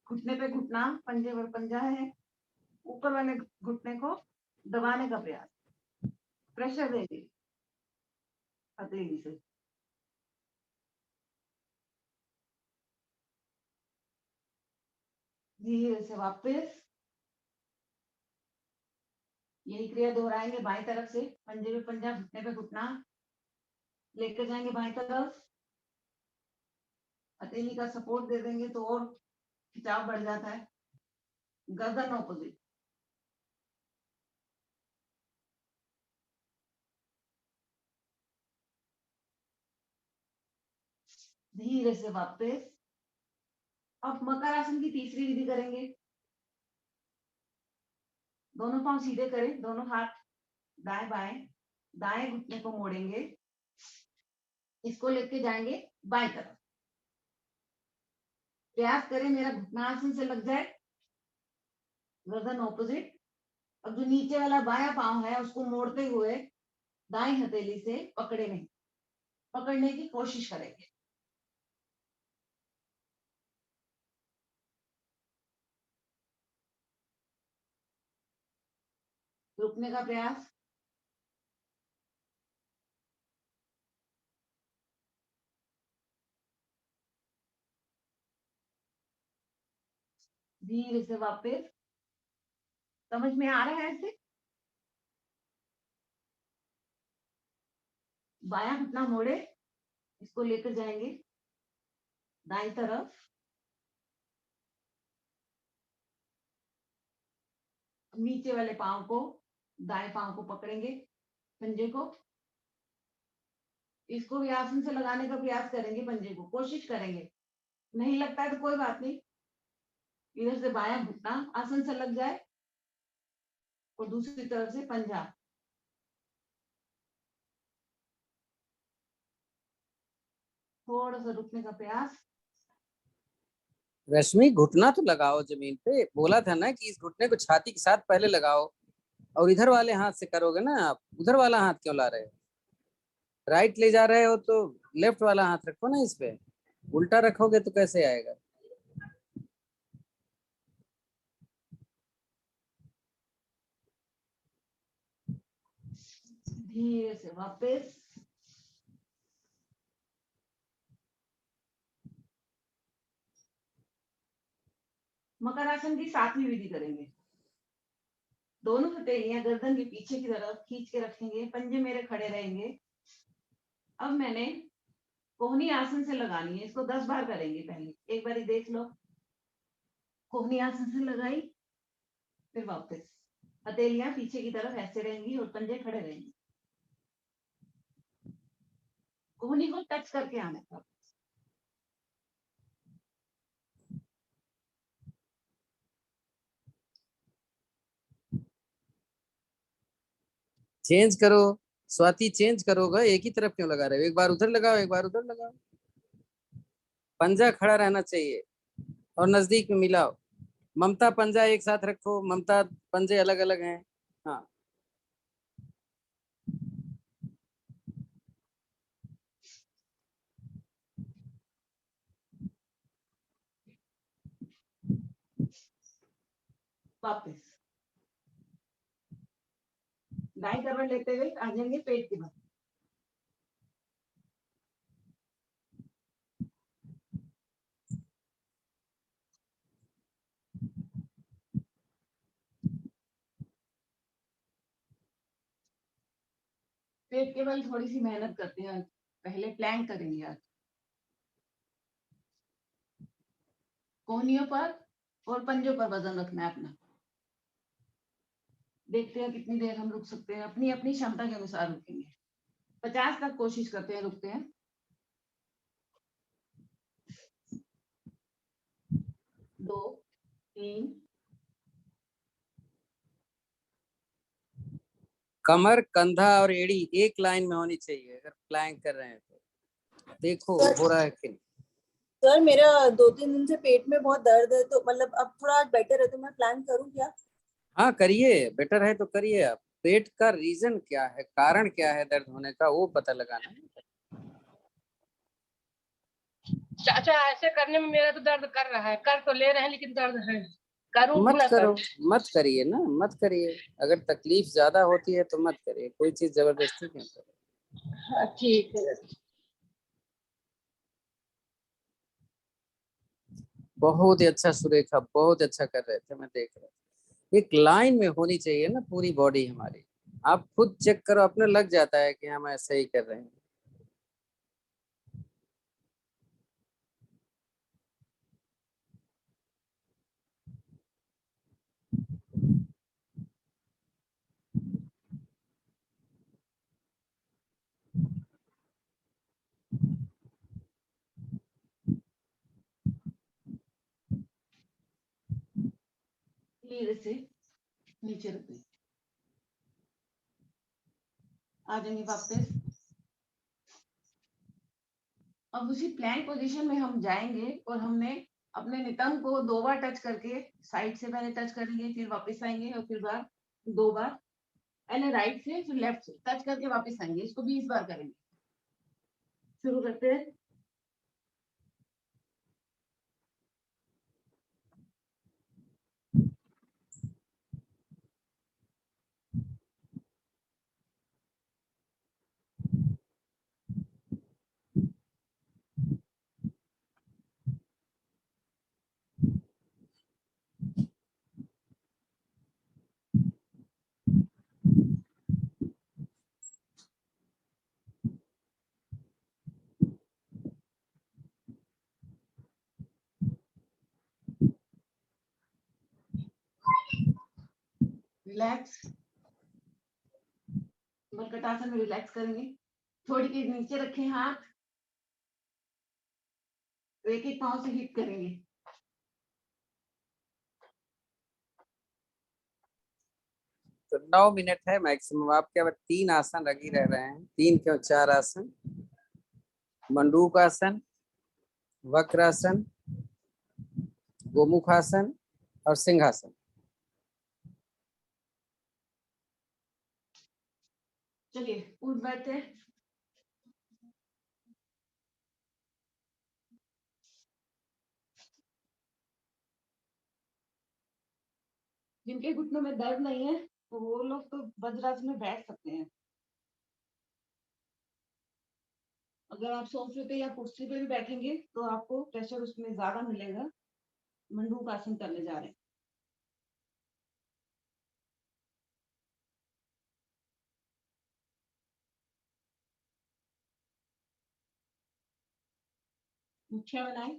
[SPEAKER 1] घुटने पे घुटना, पंजे पर पंजा है, ऊपर वाले घुटने को दबाने का प्रयास, प्रेशर देंगे हथेली से। धीरे से वापस यही क्रिया दोहराएंगे। बाएं तरफ से पंजे पे पंजा, घुटने पे घुटना लेकर जाएंगे बाएं तरफ। हथेली का सपोर्ट दे देंगे तो और खिंचाव बढ़ जाता है। गर्दन ऑपोजिट। धीरे से वापस। अब मकर आसन की तीसरी विधि करेंगे। दोनों पांव सीधे करें, दोनों हाथ दाएं बाएं, दाएं घुटने को मोड़ेंगे, इसको लेके जाएंगे बाएं तरफ। प्रयास करें मेरा घुटना आसन से लग जाए, गर्दन ऑपोजिट। अब जो नीचे वाला बायां पांव है उसको मोड़ते हुए दाएं हथेली से पकड़ने की कोशिश करेंगे। रुकने का प्रयास। धीरे से वापस। समझ में आ रहा है ऐसे? बायां घुटना मोड़े, इसको लेकर जाएंगे दाईं तरफ। नीचे वाले पांव को, दाएं पांव को पकड़ेंगे, पंजे को, इसको भी आसन से लगाने का प्रयास करेंगे, पंजे को कोशिश करेंगे। नहीं लगता है तो कोई बात नहीं, इधर से बायां घुटना आसन से लग जाए और दूसरी तरफ से पंजा। थोड़ा सा रुकने का प्रयास।
[SPEAKER 2] रश्मि घुटना तो लगाओ जमीन पे, बोला था ना कि इस घुटने को छाती के साथ पहले लगाओ। और इधर वाले हाथ से करोगे ना आप, उधर वाला हाथ क्यों ला रहे हो? राइट ले जा रहे हो तो लेफ्ट वाला हाथ रखो ना इस पे। उल्टा रखोगे तो कैसे आएगा?
[SPEAKER 1] धीरे से वापस। मकर आसन की सातवीं विधि करेंगे। दोनों हथेलियां गर्दन के पीछे की तरफ खींच के रखेंगे, पंजे मेरे खड़े रहेंगे। अब मैंने कोहनी आसन से लगानी है, इसको 10 बार करेंगे। पहले एक बारी देख लो, कोहनी आसन से लगाई, फिर वापस। हथेलियां पीछे की तरफ ऐसे रहेंगी और पंजे खड़े रहेंगे। कोहनी को टच करके आना था।
[SPEAKER 2] चेंज करो स्वाति, चेंज करोगे, एक ही तरफ क्यों लगा रहे हो? एक बार उधर लगाओ, एक बार उधर लगाओ। पंजा खड़ा रहना चाहिए और नजदीक में मिलाओ। ममता पंजा एक साथ रखो, ममता पंजे अलग अलग हैं। हाँ,
[SPEAKER 1] वापस दाई करवट लेते हुए आ जाएंगे पेट के बल। पेट के बल थोड़ी सी मेहनत करते हैं। पहले प्लैंक करेंगे आज, कोहनियों पर और पंजों पर वजन रखना है अपना। देखते हैं कितनी देर हम रुक सकते हैं, अपनी अपनी क्षमता के अनुसार रुकेंगे। 50 तक कोशिश करते हैं, रुकते हैं। 2 3
[SPEAKER 2] कमर, कंधा और एड़ी एक लाइन में होनी चाहिए अगर प्लैंक कर रहे हैं तो। देखो हो रहा है कि नहीं।
[SPEAKER 3] सर मेरा 2-3 दिन से पेट में बहुत दर्द है, तो मतलब अब थोड़ा बेटर है, तो मैं प्लान करूँ क्या?
[SPEAKER 2] हाँ करिए, बेटर है तो करिए। आप पेट का रीजन क्या है, कारण क्या है दर्द होने का, वो पता लगाना है।
[SPEAKER 5] चाचा ऐसे करने में मेरा तो दर्द कर रहा है, कर तो ले रहे हैं लेकिन दर्द है, करूं कि
[SPEAKER 2] मत
[SPEAKER 5] ना
[SPEAKER 2] करो,
[SPEAKER 5] करूं?
[SPEAKER 2] मत करिए ना, मत करिए। अगर तकलीफ ज्यादा होती है तो मत करिए, कोई चीज जबरदस्ती क्यों करें।
[SPEAKER 5] हाँ, ठीक है।
[SPEAKER 2] बहुत ही अच्छा सुरेखा, बहुत अच्छा कर रहे थे, मैं देख रहा था। एक लाइन में होनी चाहिए ना पूरी बॉडी हमारी। आप खुद चेक करो, अपने लग जाता है कि हम ऐसे ही कर रहे हैं।
[SPEAKER 1] धीरे से नीचे रख दें। आ जाएंगे वापस। अब उसी प्लैंक पोजीशन में हम जाएंगे और हमने अपने नितंब को 2 बार टच करके, साइड से पहले टच करेंगे, फिर वापस आएंगे और फिर 2 बार पहले राइट से फिर लेफ्ट से टच करके वापस आएंगे। इसको 20 बार करेंगे। शुरू करते हैं। रिलैक्स। मलकटासन में रिलैक्स करेंगे। थोड़ी देर नीचे रखें हाथ, एक एक पांव से हिट करेंगे।
[SPEAKER 2] तो 9 मिनट है मैक्सिमम। आपके अब 3 आसन लगी रह रहे हैं, 3 क्यों 4 आसन। मंडूकासन, वक्रासन, गोमुखासन और सिंहासन।
[SPEAKER 1] चलिए उठ बैठते हैं। जिनके घुटनों में दर्द नहीं है तो वो लोग तो वज्रासन में बैठ सकते हैं। अगर आप सोफे पे या कुर्सी पे भी बैठेंगे तो आपको प्रेशर उसमें ज्यादा मिलेगा। मंडूकासन करने जा रहे हैं। मुठ्ठियां बनाए,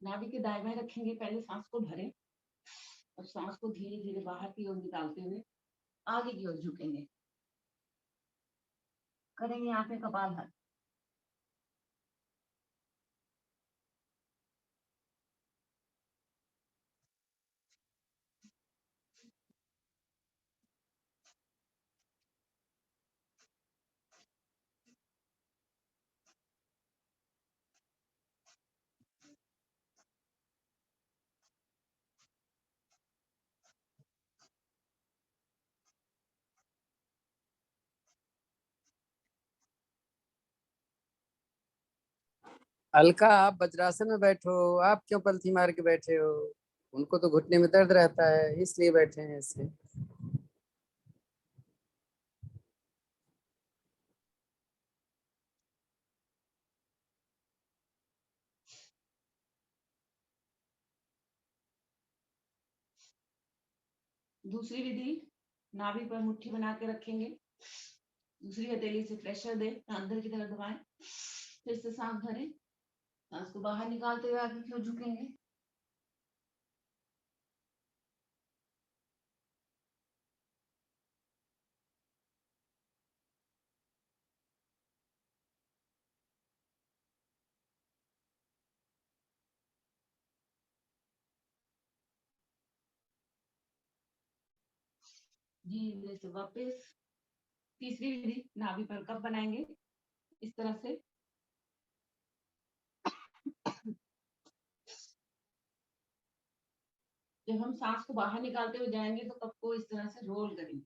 [SPEAKER 1] नाभि के दाएं बाएं रखेंगे। पहले सांस को भरें और सांस को धीरे धीरे बाहर की ओर निकालते हुए आगे की ओर झुकेंगे। करेंगे यहाँ पे कपालभाति।
[SPEAKER 2] अलका, आप वज्रासन में बैठो, आप क्यों पलथी मार के बैठे हो? उनको तो घुटने में दर्द रहता है, इसलिए बैठे हैं ऐसे।
[SPEAKER 1] दूसरी विधि, नाभि पर मुट्ठी बना के रखेंगे। दूसरी हथेली से प्रेशर दें, अंदर की तरफ दबाएं। फिर से सांस भरें, सांस को बाहर निकालते हुए आगे की ओर झुकेंगे। धीरे से वापस। तीसरी विधि, नाभि पर कप बनाएंगे इस तरह से। जब हम सांस को बाहर निकालते हुए जाएंगे तो कप को इस तरह से रोल करेंगे।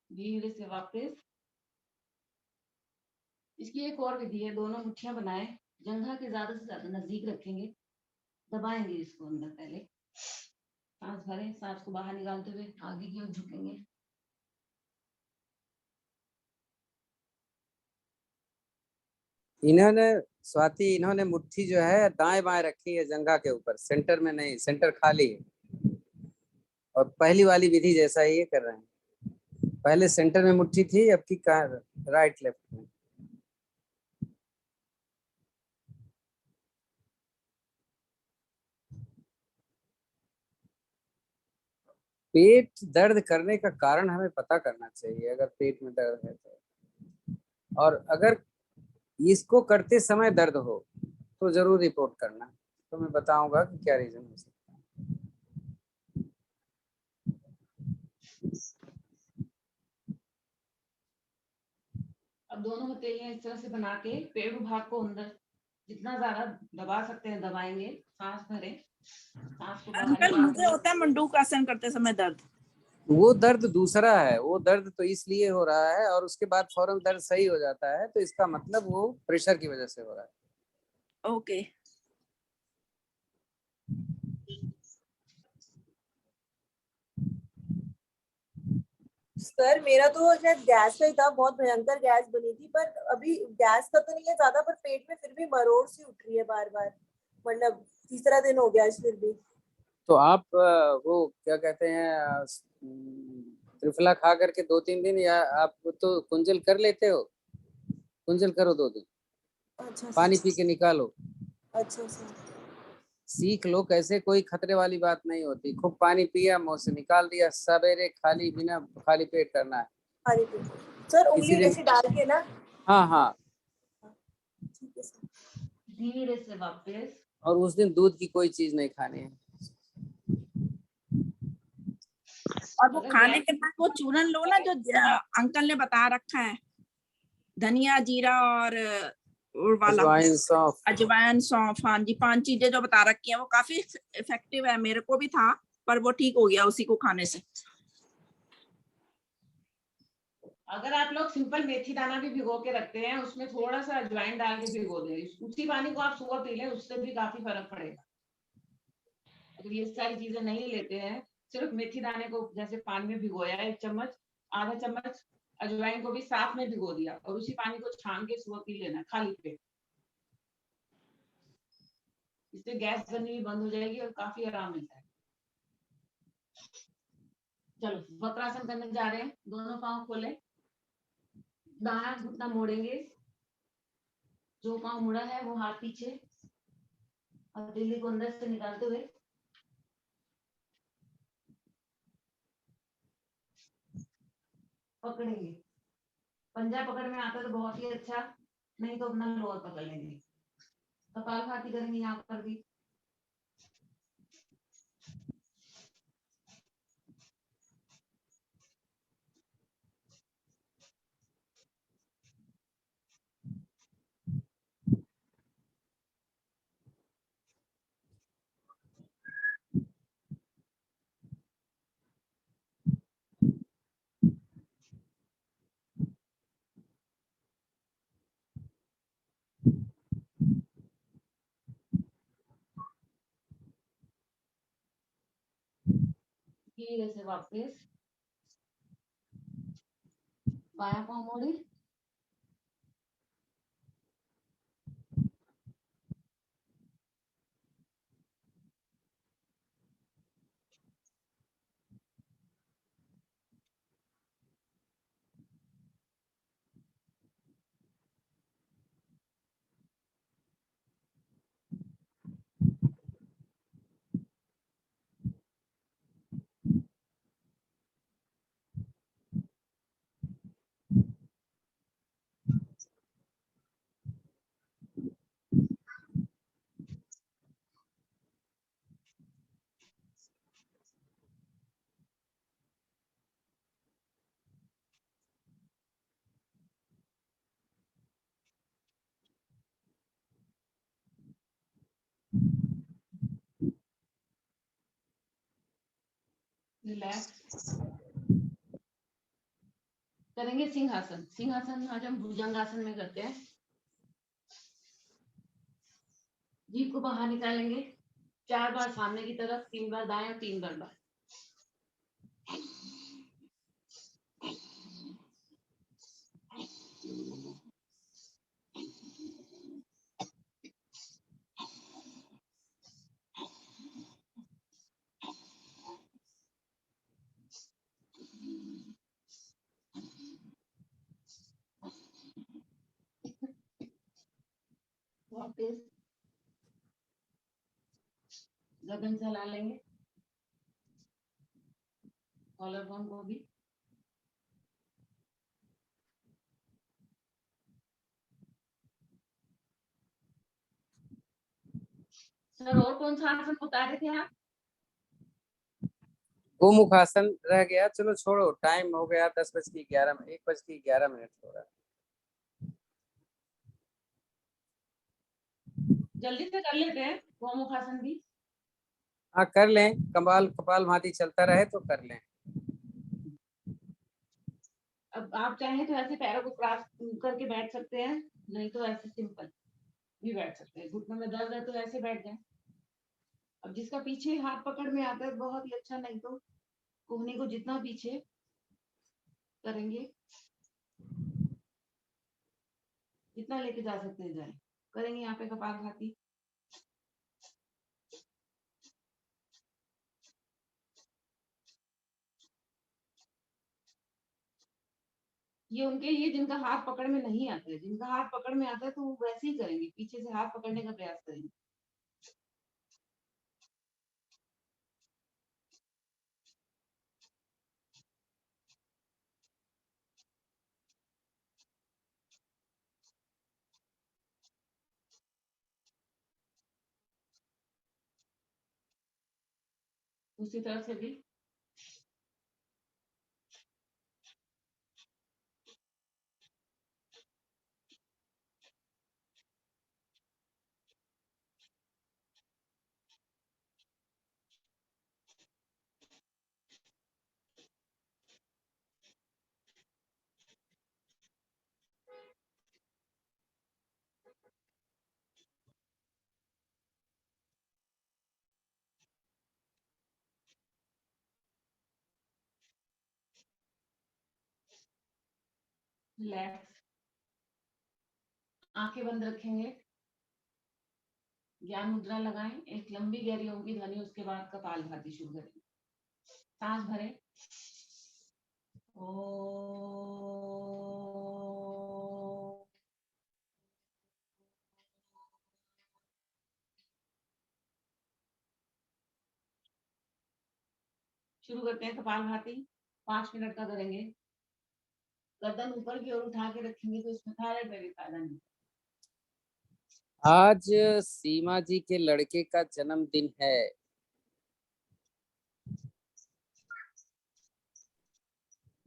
[SPEAKER 1] धीरे से वापस। इसकी एक और विधि है, दोनों मुट्ठियां बनाए, जंघा के ज्यादा से ज्यादा नजदीक रखेंगे, दबाएंगे इसको अंदर। पहले सांस भरें, सांस को बाहर निकालते हुए आगे की ओर झुकेंगे।
[SPEAKER 2] इन्होंने स्वाति, इन्होंने मुट्ठी जो है दाएं बाएं रखी है जंघा के ऊपर, सेंटर में नहीं, सेंटर खाली है। और पहली वाली विधि जैसा ही ये कर रहे हैं। पहले सेंटर में मुट्ठी थी, अब की राइट लेफ्ट में। पेट दर्द करने का कारण हमें पता करना चाहिए, अगर पेट में दर्द है तो। और अगर इसको करते समय दर्द हो तो जरूर रिपोर्ट करना, तो मैं बताऊंगा कि क्या रीजन हो सकता है।
[SPEAKER 1] अब दोनों हथेलियां इस तरह से बना के पेड़ भाग को अंदर जितना ज्यादा दबा सकते हैं दबाएंगे। सांस भरें, सांस को बाहर
[SPEAKER 6] अंकल
[SPEAKER 1] निकाल
[SPEAKER 6] मुझे
[SPEAKER 1] दें।
[SPEAKER 6] होता है मंडूक आसन करते समय दर्द।
[SPEAKER 2] वो दर्द दूसरा है, वो दर्द तो इसलिए हो रहा है और उसके बाद फौरन दर्द सही हो जाता है, तो इसका मतलब वो प्रेशर की वजह से हो रहा है।
[SPEAKER 6] ओके।
[SPEAKER 3] सर मेरा तो शायद गैस का ही था, बहुत भयंकर गैस बनी थी, पर अभी गैस का तो नहीं है ज्यादा, पर पेट में फिर भी मरोड़ सी उठ रही है बार बार। मतलब तीसरा दिन हो गया आज फिर भी।
[SPEAKER 2] तो आप वो क्या कहते हैं, त्रिफला खा करके 2-3 दिन, या आप तो कुंजल कर लेते हो, कुंजल करो 2 दिन,
[SPEAKER 3] अच्छा
[SPEAKER 2] पानी
[SPEAKER 3] सर।
[SPEAKER 2] पी के निकालो।
[SPEAKER 3] अच्छा सर।
[SPEAKER 2] सीख लो, कैसे, कोई खतरे वाली बात नहीं होती। खूब पानी पिया, मुंह से निकाल दिया, सवेरे खाली बिना खाली पेट करना है।
[SPEAKER 3] अरे सर
[SPEAKER 2] किसी
[SPEAKER 3] उंगली
[SPEAKER 2] दिन,
[SPEAKER 3] ऐसे डाल के ना।
[SPEAKER 2] हाँ हाँ,
[SPEAKER 3] ठीक है सर।
[SPEAKER 1] धीरे से वापस।
[SPEAKER 2] और उस दिन दूध की कोई चीज नहीं खानी है।
[SPEAKER 6] और वो
[SPEAKER 1] अगर
[SPEAKER 6] खाने
[SPEAKER 1] गैस
[SPEAKER 6] के बाद वो चूरन लो ना, जो अंकल ने बता रखा है, धनिया जीरा और वो वाला
[SPEAKER 2] अजवाइन, सौंफ।
[SPEAKER 6] अजवाइन सौंफ। हाँ जी, 5 चीजें जो बता रखी हैं वो काफी इफेक्टिव है। मेरे को भी था पर वो ठीक हो गया उसी को खाने से।
[SPEAKER 1] अगर आप लोग सिंपल मेथी दाना भी भिगो के रखते हैं, उसमें थोड़ा सा अजवाइन डाल के भिगो दें, उसी पानी को आप सुबह पी लें, उससे भी काफी फर्क पड़ेगा। अगर ये सारी चीजें नहीं लेते हैं, सिर्फ मेथी दाने को जैसे पानी में भिगोया, 1 चम्मच, आधा चम्मच अजवाइन को भी साथ में भिगो दिया और उसी पानी को छान के सुबह पी लेना खाली पेट। इससे गैस बननी भी बंद हो जाएगी और काफी आराम मिलता है। चलो वक्रासन करने जा रहे हैं। दोनों पांव खोले, दायां घुटना मोड़ेंगे, जो पांव मुड़ा है वो हाथ पीछे, हथेली को अंदर से निकालते हुए पकड़ेंगे। पंजा पकड़ में आता तो बहुत ही अच्छा, नहीं तो अपना लोअर पकड़ लेंगे। कपालभाति करेंगे यहाँ पर भी। धीरे से वापस बायां पांव मोड़े, रिलैक्स करेंगे। सिंहासन, सिंहासन आज हम भुजंगासन में करते हैं। जीभ को बाहर निकालेंगे, 4 बार सामने की तरफ, 3 बार दाएं और 3 बार बाएं। और तेज गर्दन से हिला लेंगे, कॉलर बोन को भी। सर और कौन सा आसन बता रहे थे आप?
[SPEAKER 2] गोमुख आसन रह गया, चलो छोड़ो, टाइम हो गया 10:11 1:11 हो रहा है।
[SPEAKER 1] जल्दी से कर लेते हैं गोमुख आसन भी।
[SPEAKER 2] हाँ कर लें, कपाल कपाल भाती चलता रहे तो कर लें।
[SPEAKER 1] अब आप चाहें तो ऐसे पैरों को क्रॉस करके बैठ सकते हैं, नहीं तो ऐसे सिंपल भी बैठ सकते हैं। घुटनों में दर्द है तो ऐसे बैठ जाए। अब जिसका पीछे हाथ पकड़ में आता है बहुत ही अच्छा, नहीं तो कोहनी को जितना पीछे करेंगे जितना लेके जा सकते हैं जाए। करेंगे यहाँ पे कपालभाति। ये जिनका हाथ पकड़ में नहीं आता है, जिनका हाथ पकड़ में आता है तो वो वैसे ही करेंगे, पीछे से हाथ पकड़ने का प्रयास करेंगे। उसी तरह से भी रिलैक्स, आंखें बंद रखेंगे, ज्ञान मुद्रा लगाएं, एक लंबी गहरी ओम की ध्वनि, उसके बाद कपालभाति शुरू करें। सांस भरें। ओ शुरू करते हैं कपालभाति। 5 मिनट का करेंगे। गर्दन ऊपर की ओर उठा के रखेंगे तो इसमें थायराइड में भी फायदा नहीं।
[SPEAKER 2] आज सीमा जी के लड़के का जन्मदिन है।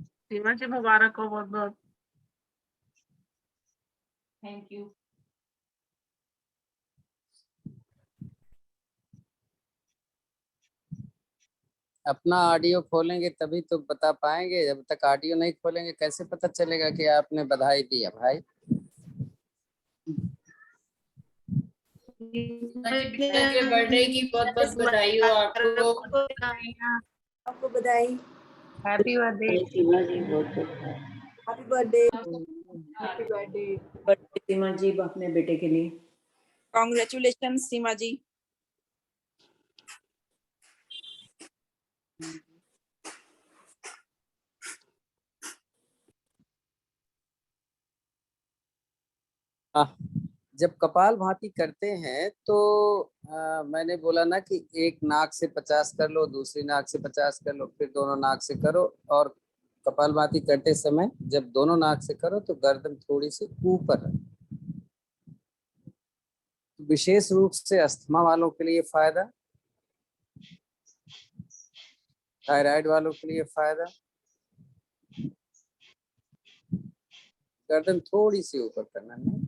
[SPEAKER 4] सीमा जी मुबारक हो बहुत बहुत।
[SPEAKER 1] Thank you.
[SPEAKER 2] अपना ऑडियो खोलेंगे तभी तो बता पाएंगे, जब तक ऑडियो नहीं खोलेंगे कैसे पता चलेगा कि आपने बधाई दिया भाई।
[SPEAKER 4] बर्थडे की बहुत बहुत बधाई हो आपको।
[SPEAKER 3] आपको बधाई।
[SPEAKER 6] Happy birthday.
[SPEAKER 7] सीमा जी बहुत
[SPEAKER 3] हैप्पी बर्थडे।
[SPEAKER 7] हैप्पी बर्थडे सीमा जी अपने बेटे के लिए।
[SPEAKER 6] कॉन्ग्रेचुलेशन सीमा जी।
[SPEAKER 2] जब कपाल भाती करते हैं तो मैंने बोला ना कि एक नाक से 50 कर लो, दूसरी नाक से 50 कर लो, फिर दोनों नाक से करो। और कपाल भाती करते समय जब दोनों नाक से करो तो गर्दन थोड़ी सी ऊपर रखो। विशेष रूप से अस्थमा वालों के लिए फायदा, थायराइड वालों के लिए फायदा। गर्दन थोड़ी सी ऊपर करना है।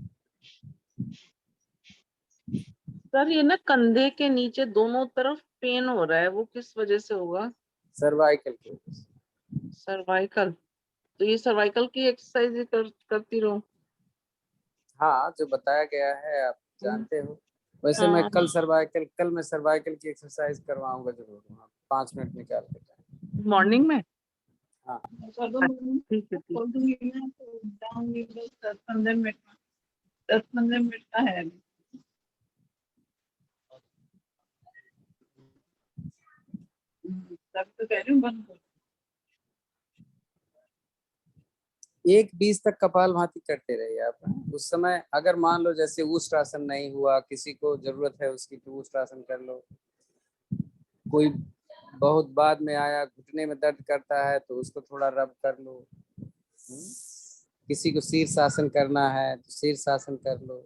[SPEAKER 8] सर ये ना कंधे के नीचे दोनों तरफ पेन हो रहा है, वो किस वजह से होगा?
[SPEAKER 2] सर्वाइकल के वजह से।
[SPEAKER 8] सर्वाइकल, तो ये सर्वाइकल की एक्सरसाइज करती रहो।
[SPEAKER 2] हाँ, जो बताया गया है आप जानते हो। वैसे मैं
[SPEAKER 8] हाँ
[SPEAKER 2] कल मैं सर्वाइकल की एक्सरसाइज करवाऊंगा जरूर, 5 मिनट निकाल के।
[SPEAKER 8] मॉर्निंग में।
[SPEAKER 2] हाँ
[SPEAKER 8] ठीक है ठीक।
[SPEAKER 6] 10-15 मिनट 10-15 मिनट का है। तब तो कह रही हूँ बंद कर।
[SPEAKER 2] 1:20 तक कपालभाति करते रहिए आप। उस समय अगर मान लो जैसे उष्ट्रासन नहीं हुआ, किसी को जरूरत है उसकी, तो उष्ट्रासन कर लो। कोई बहुत बाद में आया, घुटने में दर्द करता है, तो उसको थोड़ा रब कर लो। किसी को शीर्षासन करना है तो शीर्षासन कर लो।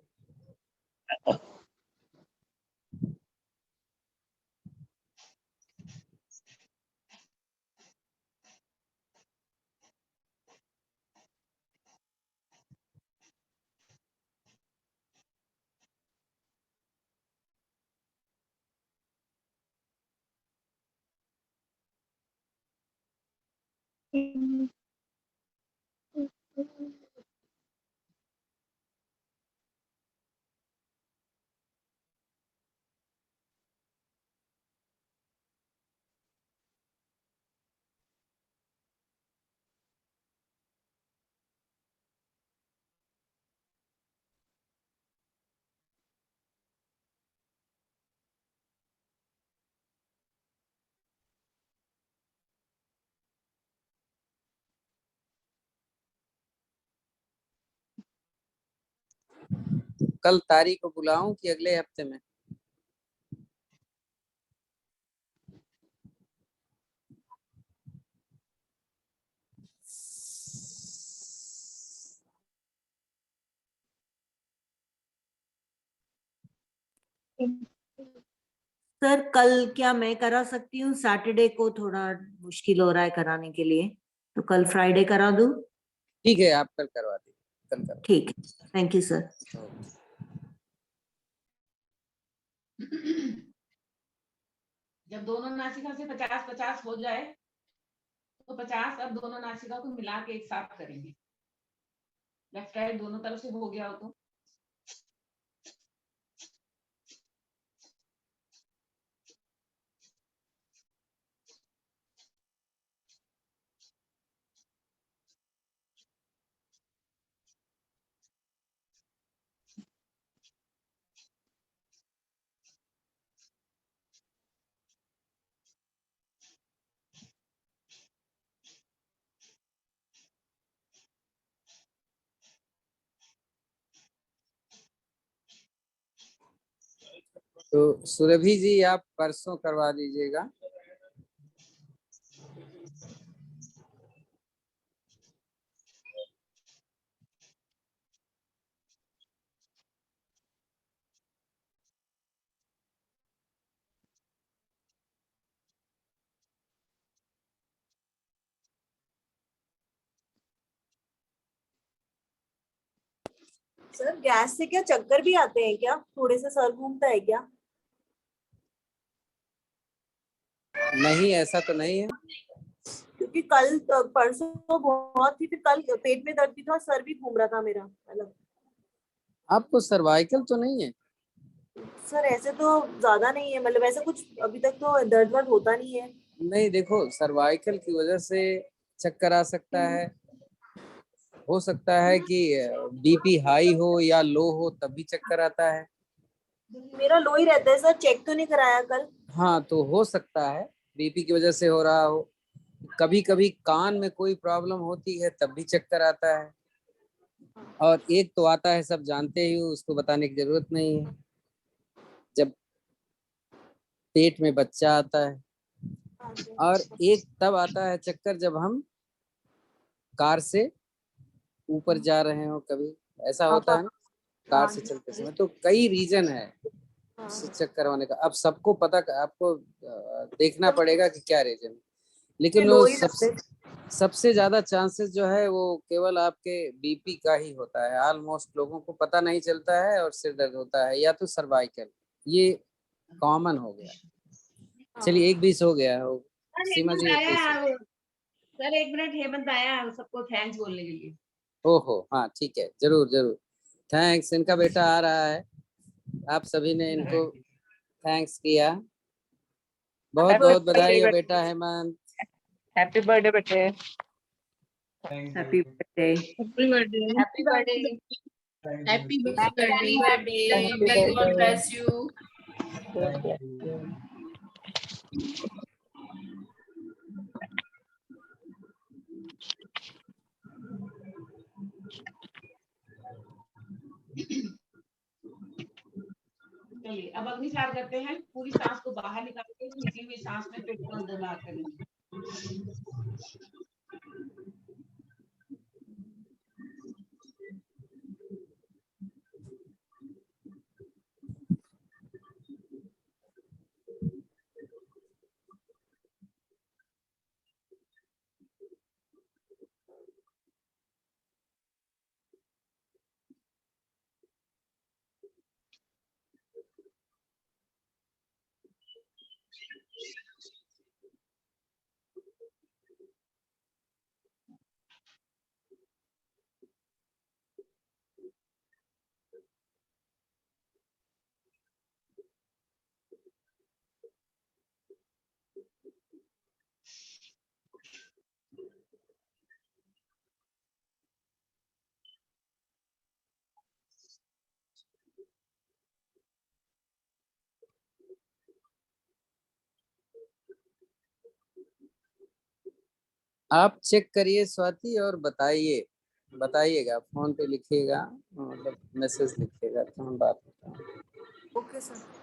[SPEAKER 2] कल तारीख को बुलाऊं कि अगले हफ्ते में?
[SPEAKER 9] सर कल क्या मैं करा सकती हूँ? सैटरडे को थोड़ा मुश्किल हो रहा है कराने के लिए, तो कल फ्राइडे करा दूं?
[SPEAKER 2] ठीक है, आप कल करवा दीजिए, कल करवा
[SPEAKER 9] ठीक है, थैंक यू सर।
[SPEAKER 1] जब दोनों नासिका से 50-50 हो जाए तो 50 अब दोनों नासिका को मिला के एक साथ करेंगे। लेफ्ट राइट दोनों तरफ से हो गया हो तो
[SPEAKER 2] तो सुरभि जी आप परसों करवा दीजिएगा।
[SPEAKER 3] सर गैस से क्या चक्कर भी आते हैं क्या? थोड़े से सर घूमता है क्या?
[SPEAKER 2] नहीं, ऐसा तो नहीं है।
[SPEAKER 3] क्योंकि कल परसों तो बहुत थी, फिर कल पेट में दर्द भी था, सर भी घूम रहा था मेरा मतलब।
[SPEAKER 2] आपको सर्वाइकल तो नहीं है?
[SPEAKER 3] सर ऐसे तो ज्यादा नहीं है, मतलब ऐसा कुछ अभी तक तो दर्द वर्द होता नहीं है।
[SPEAKER 2] नहीं, देखो सर्वाइकल की वजह से चक्कर आ सकता है। हो सकता है कि बीपी हाई हो या लो हो तब भी चक्कर आता है।
[SPEAKER 3] मेरा लो ही रहता है सर, चेक तो नहीं कराया कल।
[SPEAKER 2] हाँ, तो हो सकता है बीपी की वजह से हो रहा हो। कभी कभी कान में कोई प्रॉब्लम होती है तब भी चक्कर आता है। और एक तो आता है, सब जानते ही हो, उसको बताने की जरूरत नहीं है, जब पेट में बच्चा आता है। और एक तब आता है चक्कर जब हम कार से ऊपर जा रहे हो, कभी ऐसा होता है ना, कार से चलते समय। तो कई रीजन है इससे चक्कर होने का। अब सबको पता, आपको देखना पड़ेगा कि क्या रीजन। लेकिन
[SPEAKER 3] लो
[SPEAKER 2] वो
[SPEAKER 3] ही लगता है।
[SPEAKER 2] सबसे ज्यादा चांसेस जो है वो केवल आपके बीपी का ही होता है। ऑलमोस्ट लोगों को पता नहीं चलता है और सिर दर्द होता है, या तो सर्वाइकल, ये कॉमन हो गया। चलिए 1:20 हो गया हो। सीमा जी 1:20।
[SPEAKER 1] सर 1 मिनट, हेमंत आया है सबको थैंक्स बोलने के लिए।
[SPEAKER 2] ओहो, हाँ ठीक है, जरूर जरूर। थैंक्स, इनका बेटा आ रहा है, आप सभी ने इनको थैंक्स किया। बहुत बहुत बधाई हो बेटा हेमंत।
[SPEAKER 8] हैप्पी बर्थडे बेटे।
[SPEAKER 9] Happy birthday.
[SPEAKER 4] Happy birthday.
[SPEAKER 1] Happy birthday.
[SPEAKER 4] Happy birthday. May God bless you.
[SPEAKER 1] Try करते हैं, पूरी सांस को बाहर निकाल के निकली हुई सांस में पेट को अंदर बाहर करेंगे।
[SPEAKER 2] आप चेक करिए स्वाति और बताइएगा, फोन पे लिखिएगा, मतलब मैसेज लिखिएगा तो हम बात बताएं।
[SPEAKER 3] Okay sir.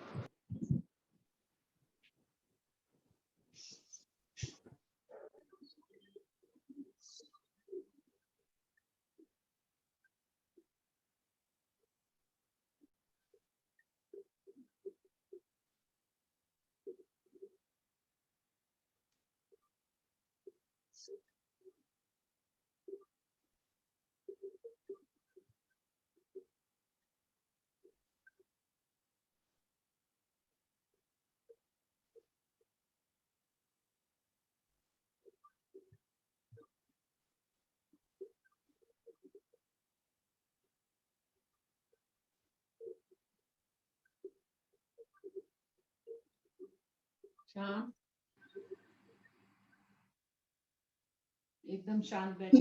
[SPEAKER 1] शांत, एकदम शांत बैठे।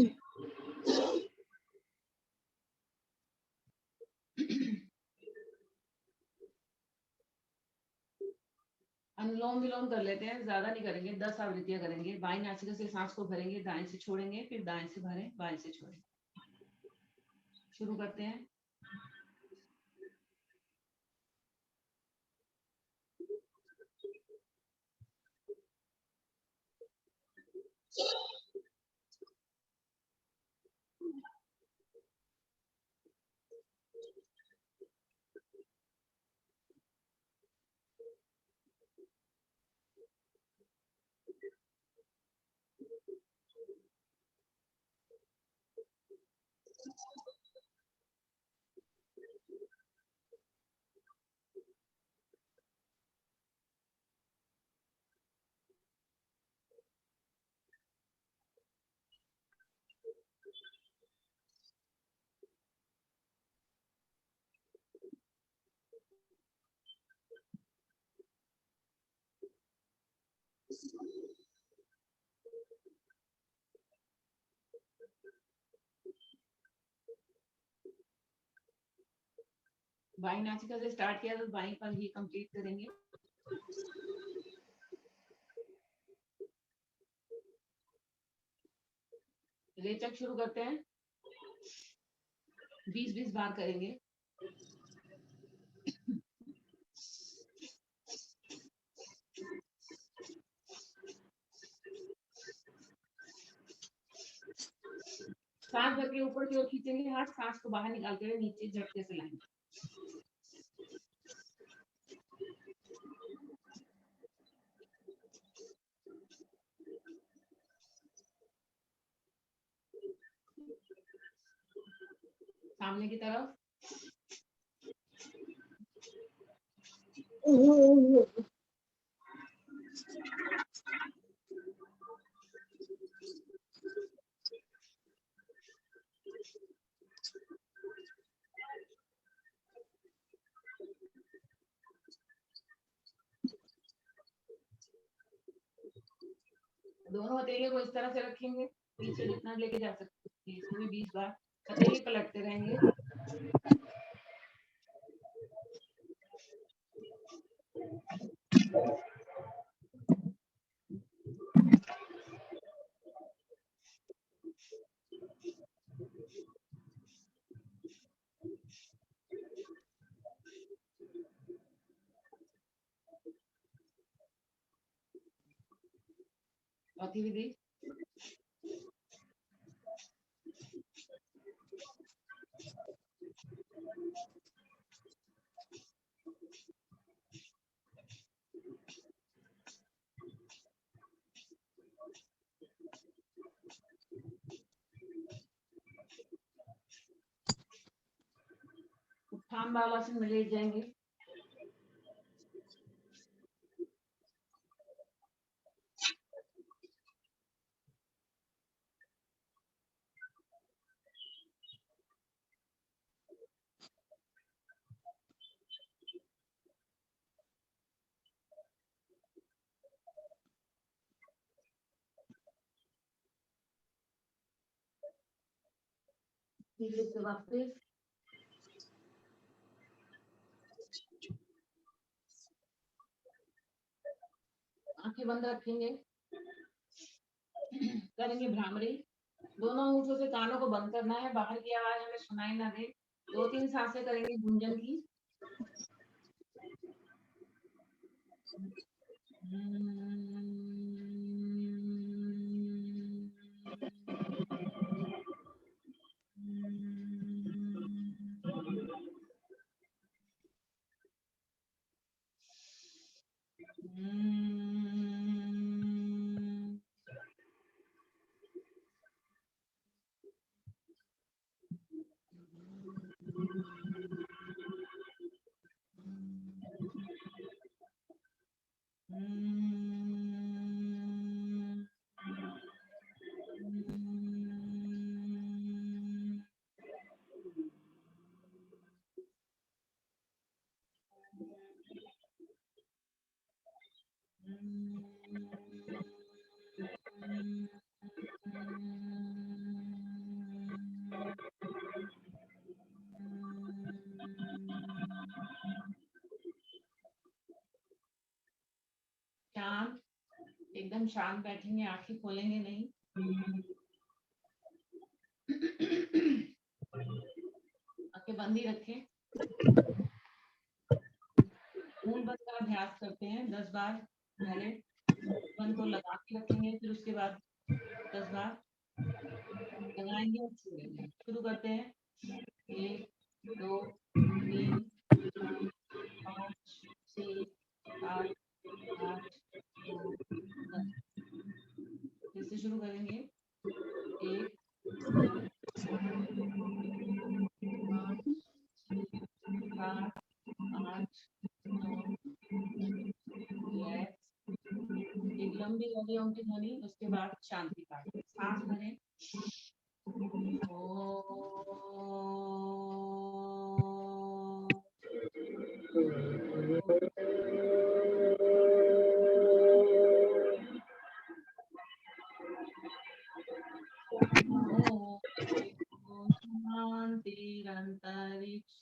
[SPEAKER 1] अनुलोम विलोम कर लेते हैं, ज्यादा नहीं करेंगे, 10 आवृत्तियां करेंगे। बाईं नासिका से सांस को भरेंगे, दाएं से छोड़ेंगे, फिर दाएं से भरें, बाएं से छोड़ें। शुरू करते हैं। बाईं नासिका से स्टार्ट किया तो बाईं पर ही कंप्लीट करेंगे। रेचक शुरू करते हैं, 20-20 बार करेंगे। सांस भर के ऊपर की ओर खींचेंगे हाथ, सांस को बाहर निकालते हुए नीचे झटके से लाएंगे। सामने की तरफ। दोनों हथेलियों को इस तरह से रखेंगे, पीछे जितना लेके जा सकते हैं, इसको भी 20 बार हथेली पलटते रहेंगे। चौथी विधि। उत्थान बालासन में लेट जाएंगे। धीरे से वापस आंखें बंद रखेंगे, करेंगे भ्रामरी। दोनों अंगूठों से कानों को बंद करना है, बाहर की आवाज हमें सुनाई ना दे। 2-3 सांसें करेंगे गुंजन की। शांत, एकदम शांत बैठेंगे, आंखें खोलेंगे नहीं। आंखें बंद ही रखें। मूल बंद का अभ्यास करते हैं 10 बार। पहले बंद को लगा के रखेंगे, फिर उसके बाद 10 बार लगाएंगे और छोड़ेंगे। शुरू करते हैं। 1 2 3 4 5 6 7 8 9 10। फिर से शुरू करेंगे। 1 2 3 4 5 8 9 10। एक लंबी वाली की ध्वनि, उसके बाद शांति का सांस भरें। शांतिरंतरिक्ष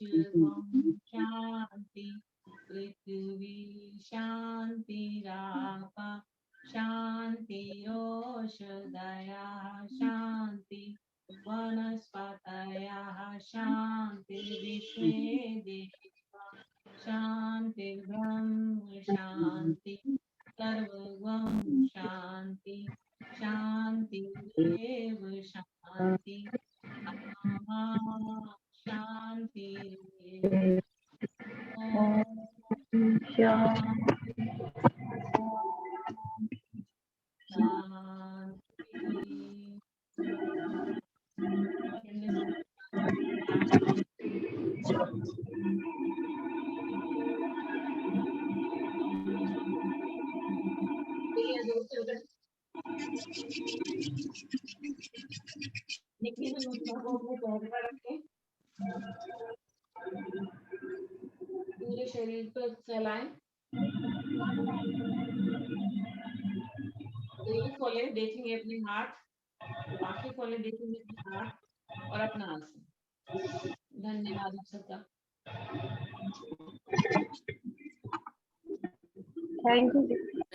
[SPEAKER 1] शांति, पृथ्वी शांतिरापा शांतिरोषधयः शांति, वनस्पतयः शांतिर्विश्वे देवा शांतिर्ब्रह्म शांति, सर्वं शांति शांतिरेव शांति, शांति। पूरे शरीर पर फैलाएं। खोले, देखेंगे अपने हाथ, आंखें खोले, देखेंगे अपने हाथ और अपना आंसू। धन्यवाद आप सबका।
[SPEAKER 5] Thank you.